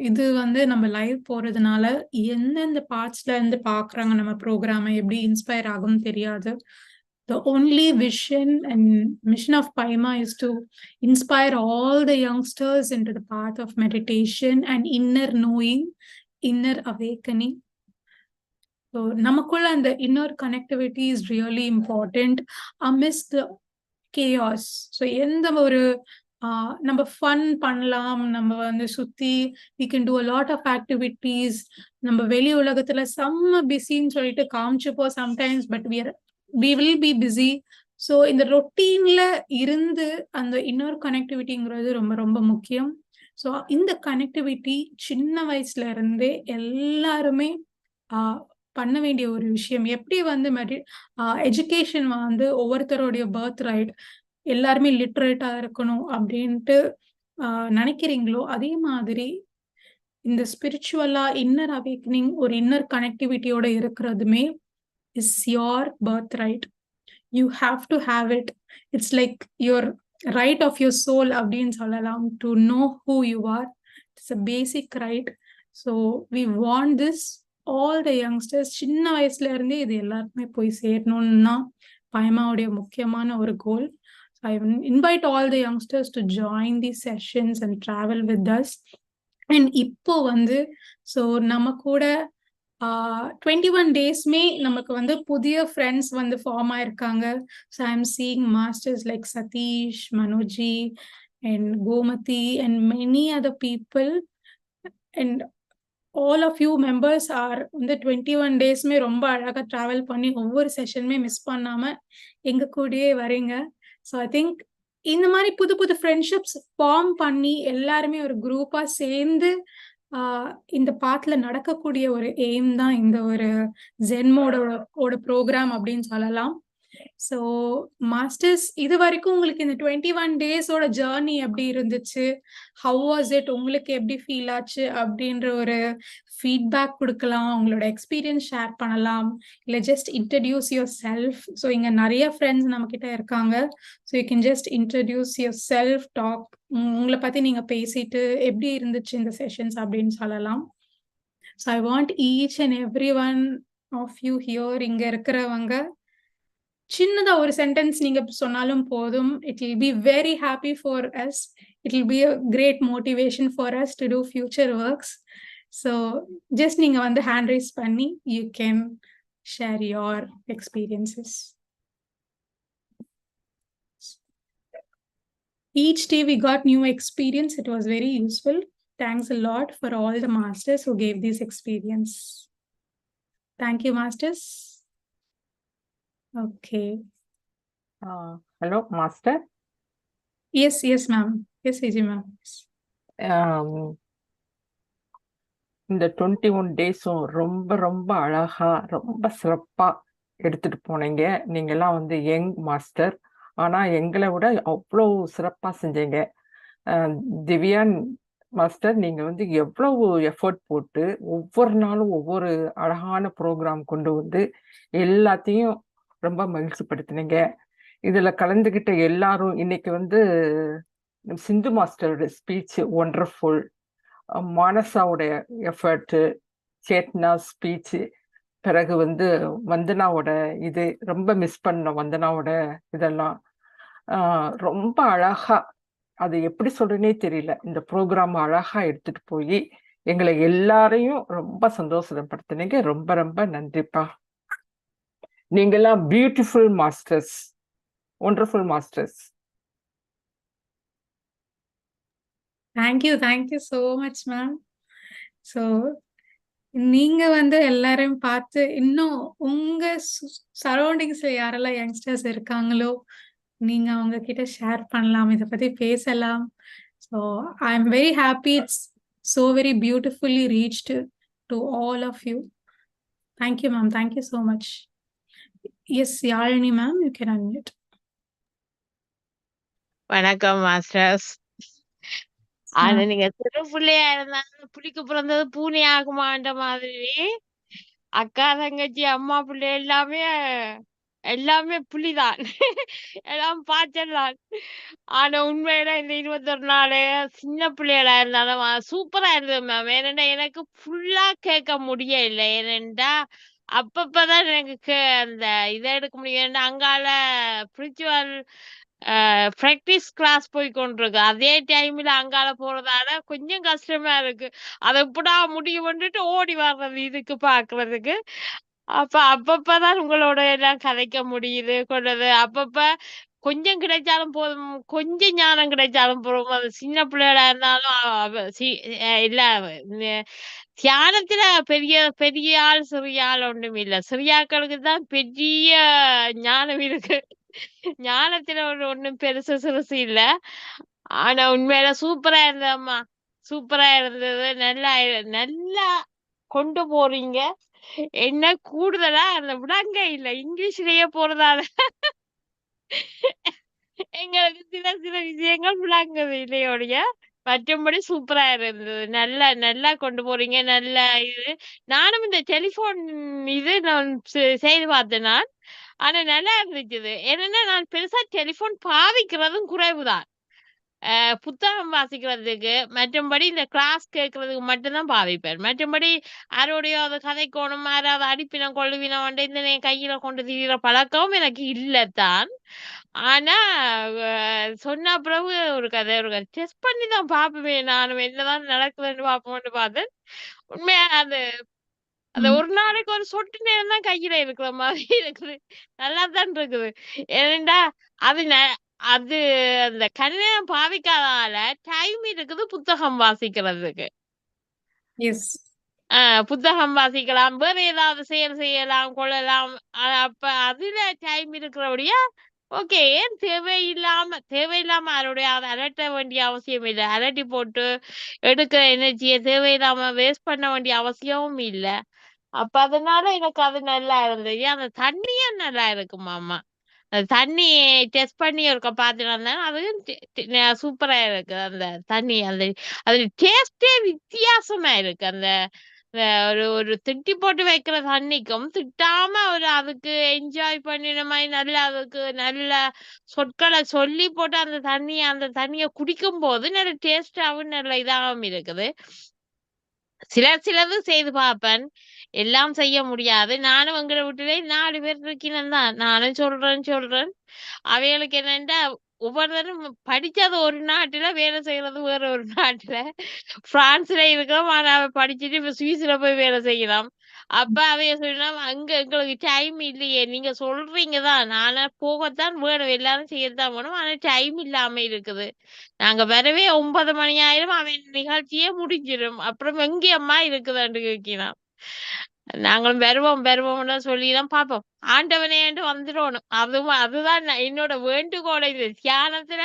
இது வந்து நம்ம live போறதுனால எந்தெந்த பார்ட்ஸ்ல இருந்து பாக்குறாங்க நம்ம ப்ரோக்ராமை, எப்படி இன்ஸ்பயர் ஆகும் தெரியாது. The only vision and mission of PYMA is to inspire all the youngsters into the path of meditation and inner knowing, inner awakening. So namakkulla and the inner connectivity is really important amidst the chaos. So endha oru நம்ம fun பண்ணலாம், நம்ம வந்து சுத்தி we can do a lot of activities. நம்ம வெளி உலகத்துல செம்ம பிஸின்னு சொல்லிட்டு காமிச்சுப்போம் sometimes, but we will be busy. So இந்த ரொட்டீன்ல இருந்து அந்த இன்னொரு கனெக்டிவிட்டிங்கிறது ரொம்ப ரொம்ப முக்கியம். ஸோ இந்த கனெக்டிவிட்டி சின்ன வயசுல இருந்தே எல்லாருமே பண்ண வேண்டிய ஒரு விஷயம். எப்படி வந்து எஜுகேஷன் வந்து ஒவ்வொருத்தருடைய பர்த் ரைட், எல்லாருமே லிட்ரேட்டா இருக்கணும் அப்படின்ட்டு நினைக்கிறீங்களோ, அதே மாதிரி இந்த ஸ்பிரிச்சுவலா இன்னர் அவேக்கனிங், ஒரு இன்னர் கனெக்டிவிட்டியோட இருக்கிறதுமே is your birth right. You have to have it. It's like your right of your soul அப்படின்னு சொல்லலாம். To know who you are, it's a basic right. So we want this all the youngsters. சின்ன வயசுல இருந்தே இது எல்லாருக்குமே போய் சேரணும்னா பயமாவுடைய முக்கியமான ஒரு கோல். So I invite all the youngsters to join these sessions and travel with us. And இப்போ வந்து ஸோ நம்ம கூட 21 டேஸ்மே நமக்கு வந்து புதிய ஃப்ரெண்ட்ஸ் வந்து ஃபார்ம் ஆயிருக்காங்க. So I am seeing masters like Satish, Manoji and Gomathi and many other people. And all of you members are இந்த 21 டேஸ்மே ரொம்ப அழகா டிராவல் பண்ணி ஒவ்வொரு செஷனுமே மிஸ் பண்ணாம எங்க கூடயே வரீங்க. ஸோ ஐ திங்க் இந்த மாதிரி புது புது ஃப்ரெண்ட்ஷிப்ஸ் ஃபார்ம் பண்ணி எல்லாருமே ஒரு குரூப்பா சேர்ந்து இந்த பாத்துல நடக்கக்கூடிய ஒரு எய்ம் தான் இந்த ஒரு ஜென் மோடோட ப்ரோக்ராம் அப்படின்னு சொல்லலாம். ஸோ மாஸ்டர்ஸ், இது வரைக்கும் உங்களுக்கு இந்த 21 டேஸோட ஜேர்னி எப்படி இருந்துச்சு, ஹவ் வாஸ் இட், உங்களுக்கு எப்படி ஃபீல் ஆச்சு அப்படின்ற ஒரு ஃபீட்பேக் கொடுக்கலாம், உங்களோட எக்ஸ்பீரியன்ஸ் ஷேர் பண்ணலாம், இல்லை just introduce yourself. So இங்கே நிறைய ஃப்ரெண்ட்ஸ் நம்ம கிட்ட இருக்காங்க. So you can just introduce yourself, talk, உங்களை பற்றி நீங்கள் பேசிட்டு எப்படி இருந்துச்சு இந்த செஷன்ஸ் அப்படின்னு சொல்லலாம். So I want each and every one of you here, இங்கே இருக்கிறவங்க சின்னதா ஒரு சென்டென்ஸ் நீங்க சொன்னாலும் போதும். It will be very happy for us. It will be a great motivation for us to do future works. So just நீங்க வந்து hand raise பண்ணி you can share your experiences. Each day we got new experience. It was very useful. Thanks a lot for all the masters who gave this experience. Thank you, masters. Okay. Hello, Master. Yes, ma'am. Yes, Vijay ma'am. இந்த 21 டேஸும் ரொம்ப ரொம்ப அழகா ரொம்ப சிறப்பா எடுத்துட்டு போனீங்க. நீங்கெல்லாம் வந்து யங் மாஸ்டர், ஆனா எங்களை விட அவ்வளோ சிறப்பா செஞ்சீங்க. திவ்யான் மாஸ்டர், நீங்க வந்து எவ்வளவு எஃபர்ட் போட்டு ஒவ்வொரு நாளும் ஒவ்வொரு அழகான ப்ரோக்ராம் கொண்டு வந்து எல்லாத்தையும் ரொம்ப மகிழ்ச்சிப்படுத்தினீங்க. இதுல கலந்துகிட்ட எல்லாரும் இன்னைக்கு வந்து சிந்து மாஸ்டரோட ஸ்பீச் ஒண்டர்ஃபுல், மானசாவுடைய எஃபர்ட்டு, சேத்னா ஸ்பீச், பிறகு வந்து வந்தனாவோட இது ரொம்ப மிஸ் பண்ண வந்தனாவோட இதெல்லாம் ரொம்ப அழகா, அது எப்படி சொல்றேனே தெரியல, இந்த ப்ரோக்ராம் அழகா எடுத்துட்டு போய் எங்களை எல்லாரையும் ரொம்ப சந்தோஷப்படுத்தினீங்க. ரொம்ப ரொம்ப நன்றிப்பா. நீங்கெல்லாம் beautiful masters, wonderful masters. Thank you so much, ma'am. So நீங்க வந்து எல்லாரையும் பார்த்து இன்னும் உங்க சரௌண்டிங்ஸ்ல யாரெல்லாம் யங்ஸ்டர்ஸ் இருக்காங்களோ நீங்க அவங்க கிட்ட ஷேர் பண்ணலாம், இதை பத்தி பேசலாம். So I am very happy. It's so very beautifully reached to all of you. Thank you, ma'am. Thank you so much. Yes, Yalini ma'am, you can unmute. வணக்கம் மாஸ்டர்ஸ். ஆனா நீங்க சிறு பிள்ளையா இருந்தாலும் புலிக்கு பிறந்தது பூனை ஆகுமான்ற மாதிரி அக்கா தங்கச்சி அம்மா பிள்ளை எல்லாமே புலிதான். எல்லாம் பாய்ச்சல்தான். ஆனா உண்மையில இந்த 21 நாள் சின்ன பிள்ளைகளா இருந்தாலும் சூப்பரா இருந்தது மேம். ஏனெண்டா எனக்கு ஃபுல்லா கேட்க முடியல. ஏனெண்டா அப்பப்பதான் எனக்கு அந்த இதை எடுக்க முடியும். ஏன்னா அங்கால ஸ்பிரிச்சுவல் பிராக்டிஸ் கிளாஸ் போய் கொண்டிருக்கு. அதே டைம்ல அங்கால போறதால கொஞ்சம் கஷ்டமா இருக்கு. அதை எப்படா முடிவு பண்ணிட்டு ஓடி வர்றது இதுக்கு பாக்குறதுக்கு. அப்பப்பதான் உங்களோட எல்லாம் கதைக்க முடியுது கொண்டது. அப்பப்ப கொஞ்சம் கிடைச்சாலும் போதும், கொஞ்சம் ஞானம் கிடைச்சாலும் போதும். அது சின்ன பிள்ளைகளா இருந்தாலும் இல்ல தியானத்துல பெரிய ஆள் சிறிய ஆள் ஒன்றும் இல்ல. சிறியாக்களுக்கு தான் பெரிய ஞானம் இருக்கு. ஞானத்துல ஒண்ணும் பெருசு சிறுசு இல்ல. ஆனா உண்மையில சூப்பரா இருந்தம்மா, சூப்பரா இருந்தது. நல்லா கொண்டு போறீங்க. என்ன கூடுதலா அந்த விளங்க இல்ல, இங்கிலீஷ்லயே போறதால எங்களுக்கு சில விஷயங்கள் விளங்குது இல்லையோடைய. மற்றபடி சூப்பரா இருந்தது. நல்லா கொண்டு போறீங்க. நல்ல இது. நானும் இந்த டெலிபோன் இது நான் செய்து பார்த்தேன் நான். ஆனா நல்லா இருந்துச்சு. என்னன்னா நான் பெருசா டெலிபோன் பாவிக்கிறதும் குறைவுதான். புத்தகம் வாசிக்கிறதுக்கு, மற்றபடி இந்த கிளாஸ் கேட்கறதுக்கு மட்டும்தான் பாவிப்பேன். மற்றபடி யாரோடையோ அதை கதைக்கோணும், யாராவது அடிப்பினம் கொள்ளுவினம் இந்த கையில கொண்டு திரிகிற பழக்கம் எனக்கு இல்லத்தான். ஆனா சொன்ன பிறகு ஒரு கதை டெஸ்ட் பண்ணி தான் பார்ப்பேன். நானும் என்னதான் நடக்குதுன்னு பார்ப்போம்னு பார்த்தேன். உண்மையா அந்த ஒரு நாளைக்கு ஒரு சொட்டு நேரம் தான் கையில இருக்கிற மாதிரி இருக்குது. நல்லா தான் இருக்குது. ஏனெண்டா அது அது அந்த கணிதம் பாவிக்காதால டைம் இருக்குது புத்தகம் வாசிக்கிறதுக்கு. எஸ். புத்தகம் வாசிக்கலாம், வேற ஏதாவது செயல் செய்யலாம், கொள்ளலாம். அப்ப அதுல டைம் இருக்கிறபடியா ஓகே. ஏன் தேவையில்லாம யாருடைய அலட்ட வேண்டிய அவசியம் இல்லை. அலட்டி போட்டு எடுக்கிற எனர்ஜியை தேவையில்லாம வேஸ்ட் பண்ண வேண்டிய அவசியமும் இல்லை. அப்ப அதனால எனக்கு அது நல்லா இருந்தது. அந்த தண்ணியும் நல்லா இருக்குமாமா. அந்த தண்ணி டெஸ்ட் பண்ணி ஒருக்க பார்த்துட்டு வந்தேன். அதுவும் சூப்பரா இருக்கு. அந்த தண்ணி அது டேஸ்டே வித்தியாசமா இருக்கு. அந்த ஒரு ஒரு திட்டி போட்டு வைக்கிற தண்ணிக்கும் திட்டாம ஒரு அதுக்கு என்ஜாய் பண்ணின மாதிரி நல்லா அதுக்கு நல்ல சொற்களை சொல்லி போட்டு அந்த தண்ணியை குடிக்கும் போது நல்ல டேஸ்டாவும் நல்ல இதாகவும் இருக்குது. சிலது செய்து பார்ப்பேன். எல்லாம் செய்ய முடியாது. நானும் எங்கட வீட்டிலே 4 பேர் இருக்கிறேன் தான். நானும் சொல்றேன். அவைகளுக்கு என்னன்னா ஒவ்வொருத்தரும் படிச்சது ஒரு நாட்டுல, வேலை செய்யறது வேற ஒரு நாட்டுல. பிரான்ஸ்ல இருக்கிறோம். ஆனா அவ படிச்சுட்டு இப்ப சுவிஸ்ல போய் வேலை செய்யலாம். அப்ப அவைய சொன்னா அங்க எங்களுக்கு டைம் இல்லையே. நீங்க சொல்றீங்க தான். நானா போகத்தான் வேணும். எல்லாரும் செய்யத்தான் வேணும். ஆனா டைம் இல்லாம இருக்குது. நாங்க வரவே 9 மணி ஆயிரும். அவன் நிகழ்ச்சியே முடிஞ்சிடும். அப்புறம் எங்கேயம்மா இருக்குதான்னு கேட்கிறான். நாங்களும் வருவோம்னு சொல்லிதான் பார்ப்போம். ஆண்டவனேன்ட்டு வந்துடணும். அதுதான் என்னோட வேண்டுகோளே. இது தியானத்துல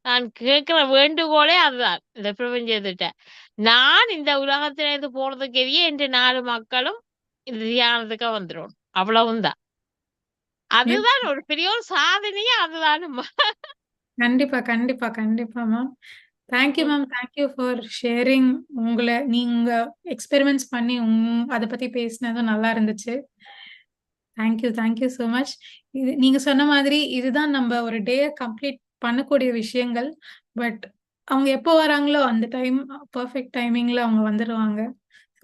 நான் கேட்கிற வேண்டுகோளே அதுதான். இந்த பிரபஞ்சத்திட்ட நான் இந்த உலகத்துல இருந்து போறதுக்கு எதியே என்ற 4 மக்களும் இந்த தியானத்துக்கு வந்துடணும். அவ்வளவுதான். அதுதான் ஒரு பெரிய ஒரு சாதனையே அதுதானும்மா. கண்டிப்பா ma'am. Thank you ma'am. Thank you for sharing. நீங்க எக்ஸ்பெரிமெண்ட்ஸ் பண்ணி அதை பத்தி பேசினதும் நல்லா இருந்துச்சு. Thank you so much. நீங்க சொன்ன மாதிரி இதுதான் நம்ம ஒரு டே கம்ப்ளீட் பண்ணக்கூடிய விஷயங்கள். பட் அவங்க எப்போ வராங்களோ அந்த டைம் பர்ஃபெக்ட் டைமிங்ல அவங்க வந்துடுவாங்க.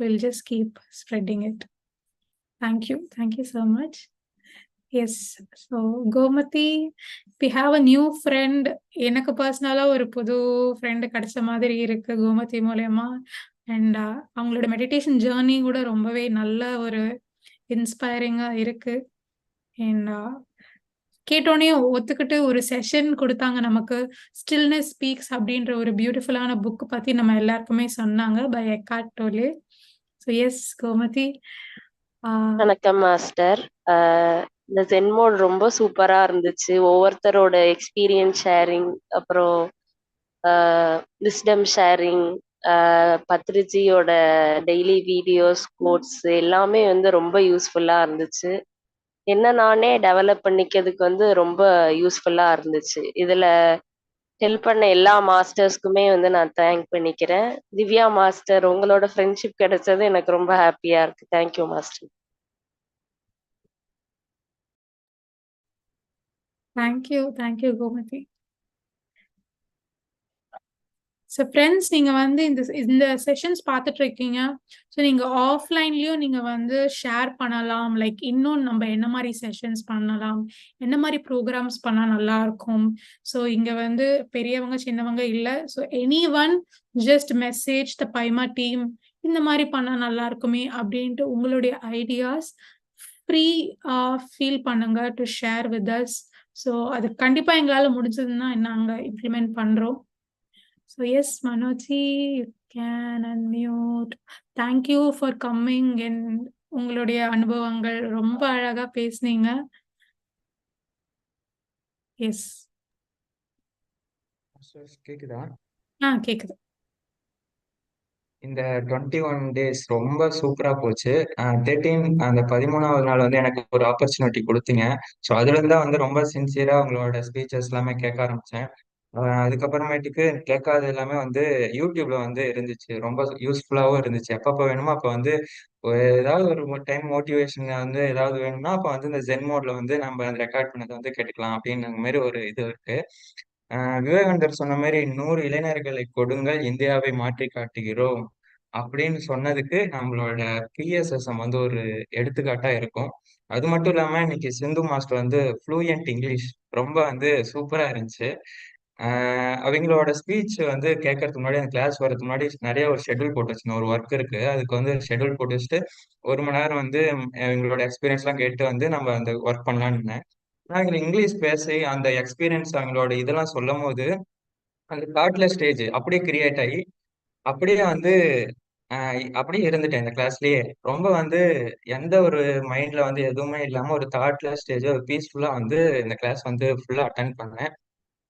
Will just keep spreading it. Thank you so much. Yes. So Gomathi, we have a new friend. எனக்கு பர்சனலா ஒரு புது ஃப்ரெண்டு கிடைச்ச மாதிரி இருக்கு கோமதி மூலயமா. அண்ட் அவங்களோட மெடிடேஷன் ஜேர்னி கூட ரொம்பவே நல்ல ஒரு இன்ஸ்பைரிங்கா இருக்கு. அண்ட் கேட்டோடனே ஒத்துக்கிட்டு ஒரு செஷன் கொடுத்தாங்க நமக்கு. ஸ்டில்னஸ் ஸ்பீக்ஸ் அப்படின்ற ஒரு பியூட்டிஃபுல்லான புக் பத்தி நம்ம எல்லாருக்குமே சொன்னாங்க by Eckhart Tolle. So yes Gomathi. வணக்கம் மாஸ்டர். இந்த ஜென் மோட் ரொம்ப சூப்பரா இருந்துச்சு. ஒவ்வொருத்தரோட எக்ஸ்பீரியன்ஸ் ஷேரிங், அப்புறம் விஸ்டம் ஷேரிங், பத்ரிஜியோட டெய்லி வீடியோஸ், கோட்ஸ் எல்லாமே வந்து ரொம்ப யூஸ்ஃபுல்லா இருந்துச்சு. என்ன நானே டெவலப் பண்ணிக்கிறதுக்கு வந்து ரொம்ப யூஸ்ஃபுல்லா இருந்துச்சு. இதுல ஹெல்ப் பண்ண எல்லா மாஸ்டர்ஸ்க்குமே வந்து நான் தேங்க் பண்ணிக்கிறேன். திவ்யா மாஸ்டர், உங்களோட ஃப்ரெண்ட்ஷிப் கிடைச்சது எனக்கு ரொம்ப ஹாப்பியா இருக்கு. Thank you master. Thank you Gomathi. So friends, நீங்க வந்து இந்த செஷன்ஸ் பார்த்துட்டு இருக்கீங்க. ஸோ நீங்க ஆஃப்லைன்லயும் நீங்க வந்து ஷேர் பண்ணலாம். லைக் இன்னும் நம்ம என்ன மாதிரி செஷன்ஸ் பண்ணலாம், என்ன மாதிரி ப்ரோக்ராம்ஸ் பண்ணா நல்லா இருக்கும். ஸோ இங்க வந்து பெரியவங்க சின்னவங்க இல்லை. So any just message the PYMA team, இந்த மாதிரி பண்ணா நல்லா இருக்குமே அப்படின்ட்டு உங்களுடைய ஐடியாஸ் ஃப்ரீ ஃபீல் பண்ணுங்க to share with us. So அது கண்டிப்பா எங்களால முடிஞ்சதுன்னா நாங்க இம்ப்ளிமெண்ட் பண்றோம். So yes, Manoji, you can unmute. Thank you for coming and உங்களுடைய அனுபவங்கள் ரொம்ப அழகா பேசுனீங்க. எஸ். கேக்குதா? கேக்குது. இந்த 21 days ரொம்ப சூப்பரா போச்சு. அந்த 13வது நாள் வந்து எனக்கு ஒரு ஆப்பர்ச்சுனிட்டி கொடுத்தீங்க. ஸோ அதுல இருந்தா வந்து ரொம்ப சின்சியரா உங்களோட ஸ்பீச்சஸ் எல்லாமே கேட்க ஆரம்பிச்சேன். அதுக்கப்புறமேட்டுக்கு கேட்காத எல்லாமே வந்து யூடியூப்ல வந்து இருந்துச்சு. ரொம்ப யூஸ்ஃபுல்லாகவும் இருந்துச்சு. எப்பப்போ வேணுமோ அப்போ வந்து ஏதாவது ஒரு டைம் மோட்டிவேஷன் வந்து ஏதாவது வேணும்னா அப்போ வந்து இந்த ஜென் மோட்ல வந்து நம்ம ரெக்கார்ட் பண்ணதை வந்து கேட்டுக்கலாம் அப்படின்ற மாதிரி ஒரு இது இருக்கு. விவேகானந்தர் சொன்ன மாதிரி 100 இளைஞர்களை கொடுங்கள், இந்தியாவை மாற்றி காட்டுகிறோம் அப்படின்னு சொன்னதுக்கு நம்மளோட PSSM வந்து ஒரு எடுத்துக்காட்டா இருக்கும். அது மட்டும் இல்லாம இன்னைக்கு சிந்து மாஸ்டர் வந்து ஃப்ளூயன்ட் இங்கிலீஷ் ரொம்ப வந்து சூப்பரா இருந்துச்சு. அவங்களோட ஸ்பீச் வந்து கேட்கறதுக்கு முன்னாடி அந்த கிளாஸ் வர்றதுக்கு முன்னாடி நிறைய ஒரு ஷெட்யூல் போட்டு வச்சுருந்தேன். ஒரு ஒர்க் இருக்கு, அதுக்கு வந்து ஷெட்யூல் போட்டு வச்சுட்டு 1 மணி நேரம் வந்து எங்களோட எக்ஸ்பீரியன்ஸ்லாம் கேட்டு வந்து நம்ம அந்த ஒர்க் பண்ணலான்னு இருந்தேன். ஆனா எங்களுக்கு இங்கிலீஷ் பேசி அந்த எக்ஸ்பீரியன்ஸ் அவங்களோட இதெல்லாம் சொல்லும் போது அந்த தாட்ல ஸ்டேஜ் அப்படியே கிரியேட் ஆகி அப்படியே வந்து அப்படியே இருந்துட்டேன் இந்த கிளாஸ்லயே. ரொம்ப வந்து எந்த ஒரு மைண்ட்ல வந்து எதுவுமே இல்லாம ஒரு தாட்ல ஸ்டேஜ் ஒரு பீஸ்ஃபுல்லா வந்து இந்த கிளாஸ் வந்து ஃபுல்லா அட்டன் பண்ணேன்.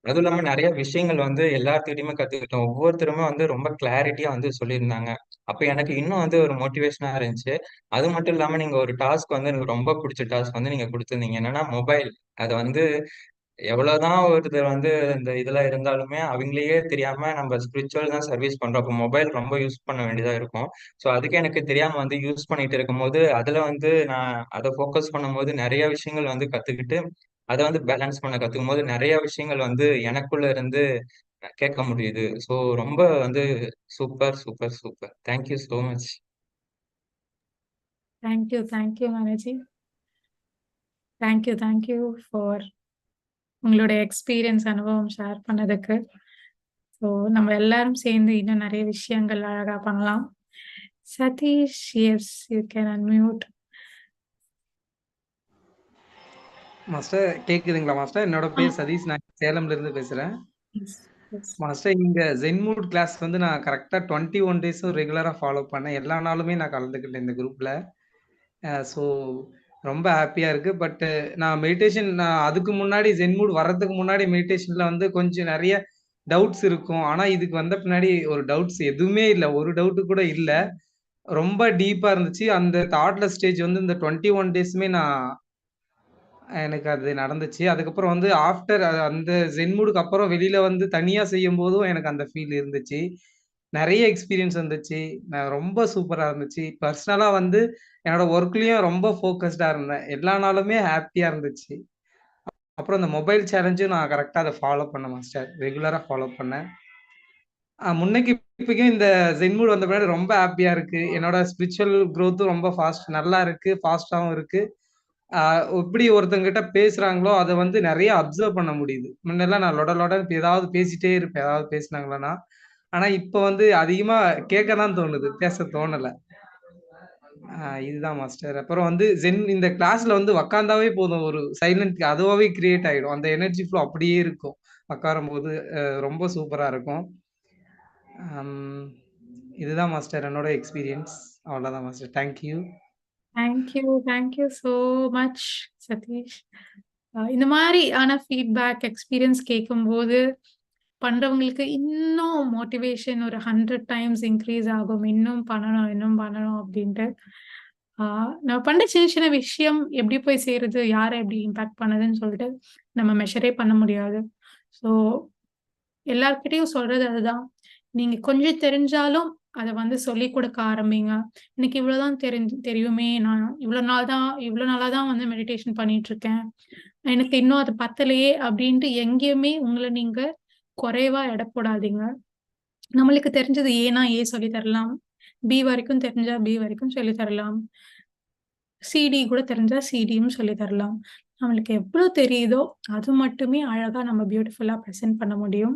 அதுவும் இல்லாம நிறைய விஷயங்கள் வந்து எல்லாத்துக்கிட்டையுமே கத்துக்கிட்டோம். ஒவ்வொருத்தருமே வந்து ரொம்ப கிளாரிட்டியா வந்து சொல்லியிருந்தாங்க. அப்ப எனக்கு இன்னும் வந்து ஒரு மோட்டிவேஷனா இருந்துச்சு. அது மட்டும் இல்லாம நீங்க ஒரு டாஸ்க் வந்து எனக்கு ரொம்ப பிடிச்ச டாஸ்க் வந்து நீங்க கொடுத்திருந்தீங்க. என்னன்னா மொபைல். அதை வந்து எவ்வளவுதான் ஒருத்தர் வந்து இந்த இதுல இருந்தாலுமே அவங்களையே தெரியாம நம்ம ஸ்பிரிச்சுவல் தான் சர்வீஸ் பண்றோம். அப்போ மொபைல் ரொம்ப யூஸ் பண்ண வேண்டியதா இருக்கும். ஸோ அதுக்கு எனக்கு தெரியாம வந்து யூஸ் பண்ணிட்டு இருக்கும்போது அதுல வந்து நான் அதை ஃபோக்கஸ் பண்ணும்போது நிறைய விஷயங்கள் வந்து கத்துக்கிட்டு அதை வந்து பேலன்ஸ் பண்ண கத்துக்கும் போது நிறைய விஷயங்கள் வந்து எனக்குள்ள இருந்து கேட்க முடியுது. ஸோ ரொம்ப வந்து super super super. Thank you so much. Thank you Manoji. Thank you for உங்களுடைய எக்ஸ்பீரியன்ஸ் அனுபவம் ஷேர் பண்ணதுக்கு. ஸோ நம்ம எல்லாரும் சேர்ந்து இன்னும் நிறைய விஷயங்கள் அழகா பண்ணலாம். Satish, yes you can unmute. Master கேக்குதுங்களா மாஸ்டர்? என்னோட பேர் சதீஷ், நான் சேலம்ல இருந்து பேசுறேன். மாஸ்டர் இங்க ஜென் மூட் கிளாஸ் வந்து நான் கரெக்டா 21 டேஸும் ரெகுலரா ஃபாலோ பண்ணேன். எல்லா நாளுமே நான் கலந்துக்கிட்டேன் இந்த குரூப்ல. ஸோ ரொம்ப ஹாப்பியா இருக்கு. பட் நான் மெடிடேஷன் அதுக்கு முன்னாடி ஜென் மூட் வர்றதுக்கு முன்னாடி மெடிடேஷன்ல வந்து கொஞ்சம் நிறைய டவுட்ஸ் இருக்கும். ஆனா இதுக்கு வந்த பின்னாடி ஒரு டவுட்ஸ் எதுவுமே இல்லை, ஒரு டவுட் கூட இல்லை. ரொம்ப டீப்பா இருந்துச்சு. அந்த தாட்லெஸ் ஸ்டேஜ் வந்து இந்த 21 டேஸுமே எனக்கு அது நடந்துச்சு. அதுக்கப்புறம் வந்து ஆஃப்டர் அந்த ஜென் மூடுக்கு அப்புறம் வெளியில வந்து தனியா செய்யும்போதும் எனக்கு அந்த ஃபீல் இருந்துச்சு. நிறைய எக்ஸ்பீரியன்ஸ் வந்துச்சு. நான் ரொம்ப சூப்பரா இருந்துச்சு. பர்சனலா வந்து என்னோட ஒர்க்லயும் ரொம்ப ஃபோக்கஸ்டா இருந்தேன். எல்லா நாளுமே ஹாப்பியா இருந்துச்சு. அப்புறம் இந்த மொபைல் சேலஞ்சும் நான் கரெக்டா அதை ஃபாலோ பண்ணேன் மாஸ்டர். ரெகுலரா ஃபாலோ பண்ணேன். முன்னைக்கு இப்பயும் இந்த ஜென் மூட் வந்த பின்னாடி ரொம்ப ஹாப்பியா இருக்கு. என்னோட ஸ்பிரிச்சுவல் growth-ம் ரொம்ப நல்லா இருக்கு. ஃபாஸ்டாவும் இருக்கு. எப்படி ஒருத்தவங்ககிட்ட பேசுறாங்களோ அதை வந்து நிறைய அப்சர்வ் பண்ண முடியுது. முன்னெல்லாம் நான் லொடன்னு ஏதாவது பேசிட்டே இருப்பேன், ஏதாவது பேசினாங்களா. ஆனா இப்ப வந்து அதிகமா கேட்க தான் தோணுது, பேச தோணல. இதுதான் மாஸ்டர். அப்புறம் வந்து ஜென் இந்த கிளாஸ்ல வந்து உக்காந்தாவே போதும், ஒரு சைலண்ட் அதுவாவே கிரியேட் ஆயிடும். அந்த எனர்ஜி ஃப்ளோ அப்படியே இருக்கும் உட்காரும் போது. ரொம்ப சூப்பரா இருக்கும். இதுதான் மாஸ்டர் என்னோட எக்ஸ்பீரியன்ஸ். அவ்வளவுதான் master. Thank you. Thank you so much Sathish. இந்த மாதிரியான ஃபீட்பேக் எக்ஸ்பீரியன்ஸ் கேட்கும்போது பண்றவங்களுக்கு இன்னும் மோட்டிவேஷன் ஒரு 100 டைம்ஸ் இன்க்ரீஸ் ஆகும். இன்னும் பண்ணணும் அப்படின்ட்டு. நம்ம பண்ற சின்ன விஷயம் எப்படி போய் சேருது, யாரை எப்படி இம்பாக்ட் பண்ணுதுன்னு சொல்லிட்டு நம்ம மெஷரே பண்ண முடியாது. ஸோ எல்லார்கிட்டையும் சொல்றது அதுதான். நீங்க கொஞ்சம் தெரிஞ்சாலும் அதை வந்து சொல்லிக் கொடுக்க ஆரம்பிங்க. எனக்கு இவ்வளவுதான் தெரியுமே, நான் இவ்வளவு நாளா தான் வந்து மெடிடேஷன் பண்ணிட்டு இருக்கேன், எனக்கு இன்னும் அது பத்தலையே அப்படின்ட்டு எங்கேயுமே உங்களை நீங்க குறைவா எடை போடாதீங்க. நம்மளுக்கு தெரிஞ்சது ஏனா ஏ சொல்லி தரலாம், பி வரைக்கும் தெரிஞ்சா பி வரைக்கும் சொல்லி தரலாம், சிடி கூட தெரிஞ்சா சிடியும் சொல்லி தரலாம். நம்மளுக்கு எவ்வளவு தெரியுதோ அது மட்டுமே அழகா நம்ம பியூட்டிஃபுல்லா ப்ரெசென்ட் பண்ண முடியும்.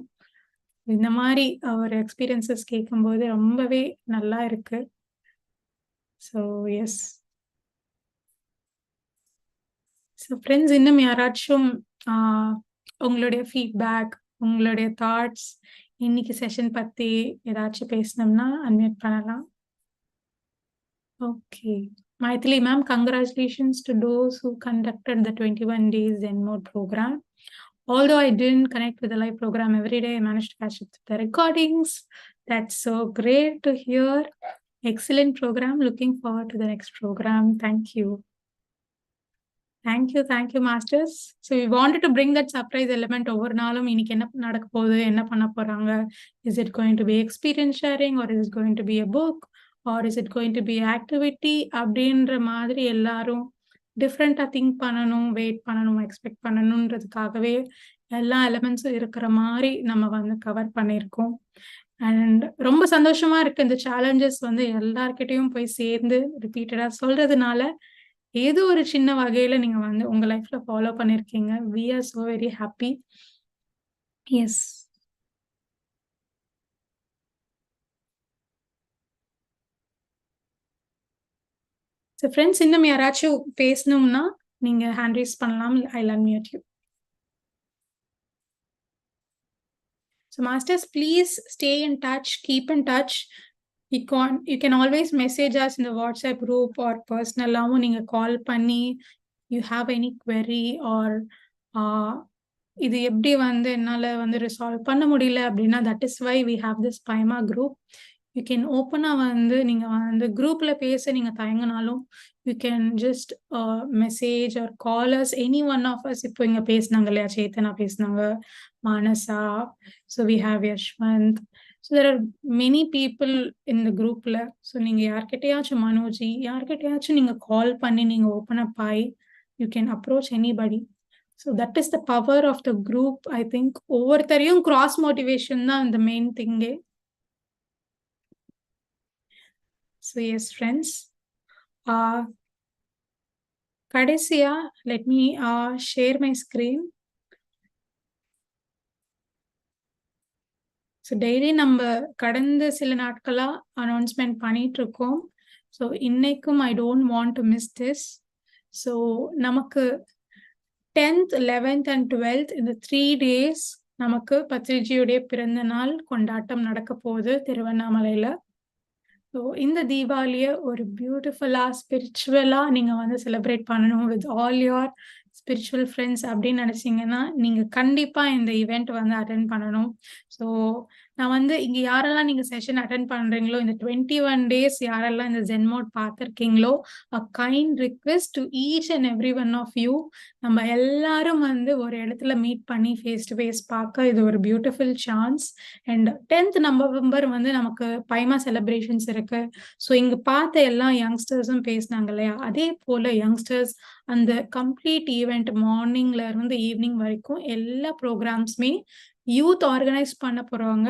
இந்த மாதிரி ஒரு எக்ஸ்பீரியன்சஸ் கேட்கும்போது ரொம்பவே நல்லா இருக்கு. So S. ஸோ ஃப்ரெண்ட்ஸ், இன்னும் யாராச்சும் உங்களுடைய ஃபீட்பேக், உங்களுடைய தாட்ஸ், இன்னைக்கு செஷன் பத்தி ஏதாச்சும் பேசணும்னா அன்மியூட் பண்ணலாம். Okay. Maithili ma'am, congratulations to those who conducted the 21 days Zen mode program. Although I didn't connect with the live program every day, I managed to catch up with the recordings. That's so great to hear. Excellent program. Looking forward to the next program. Thank you. Thank you masters. So we wanted to bring that surprise element over நாளும் இன்னைக்கு என்ன நடக்க போகுது, என்ன பண்ண போறாங்க, is it going to be experience sharing or is it going to be a book or is it going to be activity அப்படின்ற மாதிரி எல்லாரும் டிஃப்ரெண்டா திங்க் பண்ணணும், வெயிட் பண்ணணும், எக்ஸ்பெக்ட் பண்ணணுன்றதுக்காகவே எல்லா எலிமெண்ட்ஸும் இருக்கிற மாதிரி நம்ம வந்து கவர் பண்ணியிருக்கோம். அண்ட் ரொம்ப சந்தோஷமா இருக்கு. இந்த சேலஞ்சஸ் வந்து எல்லார்கிட்டையும் போய் சேர்ந்து ரிப்பீட்டடா சொல்றதுனால ஏதோ ஒரு சின்ன வகையில நீங்க வந்து உங்க லைஃப்ல ஃபாலோ பண்ணியிருக்கீங்க. We are so very happy. Yes. So friends, இன்னும் யாராச்சும் பேசணும்னா நீங்க ஹேண்ட் ரைஸ் பண்ணலாம். I'll unmute you. So masters, please stay in touch, keep in touch. You can always message us in the WhatsApp group or personal நீங்க call பண்ணி you have any query or இது எப்படி வந்து என்னால வந்து resolve பண்ண முடியல அப்படின்னா that is why we have this PYMA group. You can open வந்து நீங்க வந்து குரூப்ல பேச நீங்க தயங்கினாலும் you can just message or call us, any one of us. இப்போ இங்க பேசினாங்க இல்லையா, சேத்தனா பேசினாங்க, Manasa, so we have Yashwant. So there are many people in the groupல. so நீங்க யார்கிட்டயாச்சும் மனோஜி யார்கிட்டயாச்சும் நீங்க கால் பண்ணி நீங்க ஓபன் அப் ஆகி you can approach anybody. So that is the power of the group. I think ஒவ்வொருத்தரையும் cross motivation தான் the main thing. So yes, friends. கடைசியா let me share my screen. So daily நம்ம கடந்த சில நாட்களா announcement பண்ணிட்டு இருக்கோம். So இன்னைக்கும் I don't want to miss this. So நமக்கு 10th, 11th and 12th இந்த 3 days நமக்கு பத்ரிஜியுடைய பிறந்த நாள் கொண்டாட்டம் நடக்க போகுது திருவண்ணாமலையில. ஸோ இந்த தீபாவளியை ஒரு பியூட்டிஃபுல்லா ஸ்பிரிச்சுவலா நீங்க வந்து செலிப்ரேட் பண்ணணும் with all your spiritual friends அப்படின்னு நினைச்சீங்கன்னா நீங்க கண்டிப்பா இந்த ஈவெண்ட் வந்து அட்டென்ட் பண்ணணும். ஸோ நான் வந்து இங்க யாரெல்லாம் நீங்க செஷன் அட்டென்ட் பண்றீங்களோ, இந்த 21 days யாரெல்லாம் இந்த ZEN mode பார்த்திருக்கீங்களோ, a kind request to each and every one of you. நம்ம எல்லாரும் வந்து ஒரு இடத்துல மீட் பண்ணி ஃபேஸ் டு ஃபேஸ் பார்க்க இது ஒரு beautiful chance. And 10th November வந்து நமக்கு பைமா செலிப்ரேஷன்ஸ் இருக்கு. ஸோ இங்க பார்த்த எல்லா யங்ஸ்டர்ஸும் பேசினாங்க இல்லையா, அதே போல யங்ஸ்டர்ஸ் அந்த கம்ப்ளீட் ஈவெண்ட் மார்னிங்ல இருந்து ஈவினிங் வரைக்கும் எல்லா ப்ரோக்ராம்ஸுமே யூத் ஆர்கனைஸ் பண்ண போறாங்க,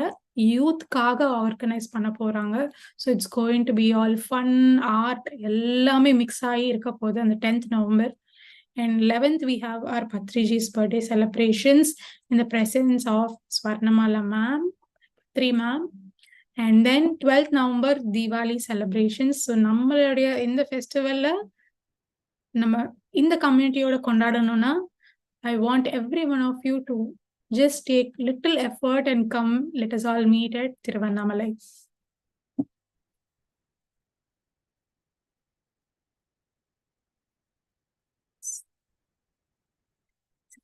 யூத்காக ஆர்கனைஸ் பண்ண போறாங்க. So it's going to be all fun, art எல்லாமே மிக்ஸ் ஆகி இருக்க போகுது அந்த 10th November. And 11th we have our Patriji's birthday celebrations in the presence of Swarnamala ma'am, Patri ma'am. And then 12th November Diwali celebrations. So நம்மளுடைய இந்த ஃபெஸ்டிவல்ல நம்ம இந்த கம்யூனிட்டியோட கொண்டாடணும்னா I want every one of you to just take little effort and come. Let us all meet at Thiruvannamalai.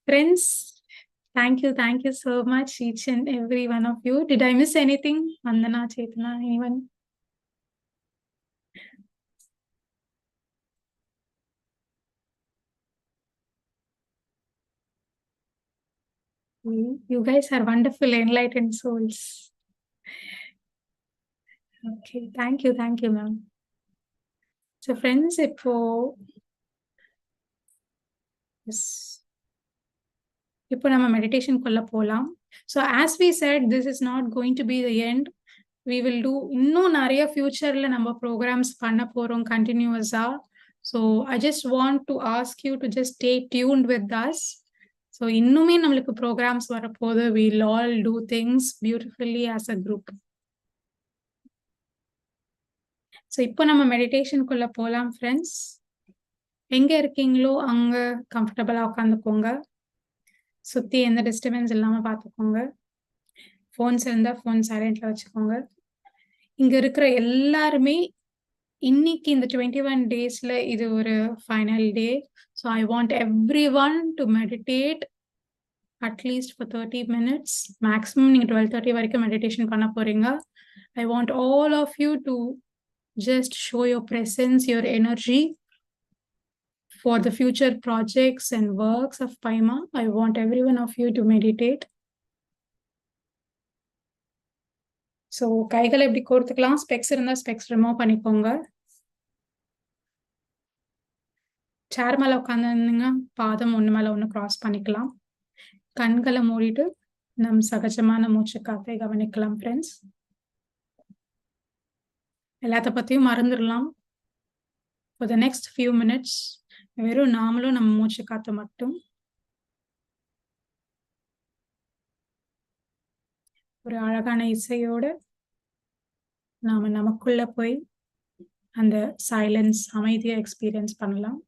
Friends, thank you so much, each and every one of you. Did I miss anything? Vandana, Chetana, anyone? You guys are wonderful, enlightened souls. Okay, thank you, ma'am. So friends, இப்போ நம்ம மெடிடேஷனுக்குள்ள போலாம். So as we said, this is not going to be the end. We will do இன்னும் நிறைய ஃபியூச்சர்ல நம்ம programs பண்ண போறோம் கண்டினியூஸா. So I just want to ask you to just stay tuned with us. So இன்னுமே நம்மளுக்கு ப்ரோக்ராம்ஸ் வரப்போகுது. We'll all do things beautifully as a group. So இப்போ நம்ம மெடிடேஷனுக்குள்ள போலாம் ஃப்ரெண்ட்ஸ். எங்க இருக்கீங்களோ அங்க கம்ஃபர்டபுளா உட்காந்துக்கோங்க. சுத்தி எந்த டிஸ்டர்பன்ஸ் இல்லாம பார்த்துக்கோங்க. ஃபோன்ஸ் இருந்தா ஃபோன் சைலண்ட்ல வச்சுக்கோங்க. இங்க இருக்கிற எல்லாருமே இன்னைக்கு இந்த 21 daysல இது ஒரு final day. So I want every one to meditate at least for 30 minutes. Maximum நீங்க 12:30 வரைக்கும் மெடிடேஷன் பண்ண போறீங்க. I want all of you to just show your presence, your energy for the future projects and works of PYMA. I want every one of you to meditate. So கைகளை இப்படி கோர்த்துக்கலாம். Specs இருந்தா specs remove பண்ணிக்கோங்க. சேர் மேல உட்காந்துருந்தீங்க, பாதம் ஒண்ணு மேல ஒண்ணு cross பண்ணிக்கலாம். கண்களை மூடிட்டு நம் சகஜமான மூச்சு காத்தை கவனிக்கலாம் ஃப்ரெண்ட்ஸ். எல்லாத்த பத்தியும் மறந்துடலாம். For the next few minutes, வெறும் நாமளும் நம்ம மூச்சு காத்த மட்டும் ஒரு அழகான இசையோடு நாம நமக்குள்ள போய் அந்த சைலன்ஸ் அமைதியை எக்ஸ்பீரியன்ஸ் பண்ணலாம்.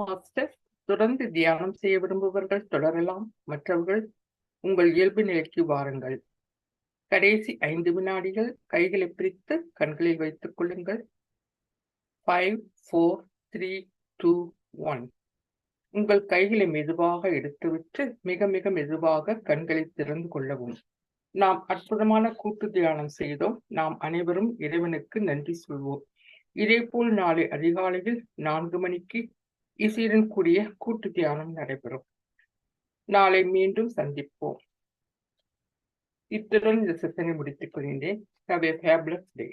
மாஸ்டர், தொடர்ந்து தியானம் செய்ய விரும்புபவர்கள் தொடரலாம். மற்றவர்கள் உங்கள் இயல்பு நிலைக்கு வாருங்கள். கடைசி 5 வினாடிகள். கைகளை பிரித்து கண்களில் வைத்துக் கொள்ளுங்கள். 5, 4, 3, 2, 1. உங்கள் கைகளை மெதுவாக எடுத்துவிட்டு மிக மிக மெதுவாக கண்களை திறந்து கொள்ளவும். நாம் அற்புதமான கூட்டு தியானம் செய்தோம். நாம் அனைவரும் இறைவனுக்கு நன்றி சொல்வோம். இதேபோல் நாளை அதிகாலையில் 4 மணிக்கு இசையுடன் கூடிய கூட்டு தியானம் நடைபெறும். நாளை மீண்டும் சந்திப்போம். இத்துடன் இந்த செஷனை முடித்துக் கொள்கின்றேன். Have a fabulous day.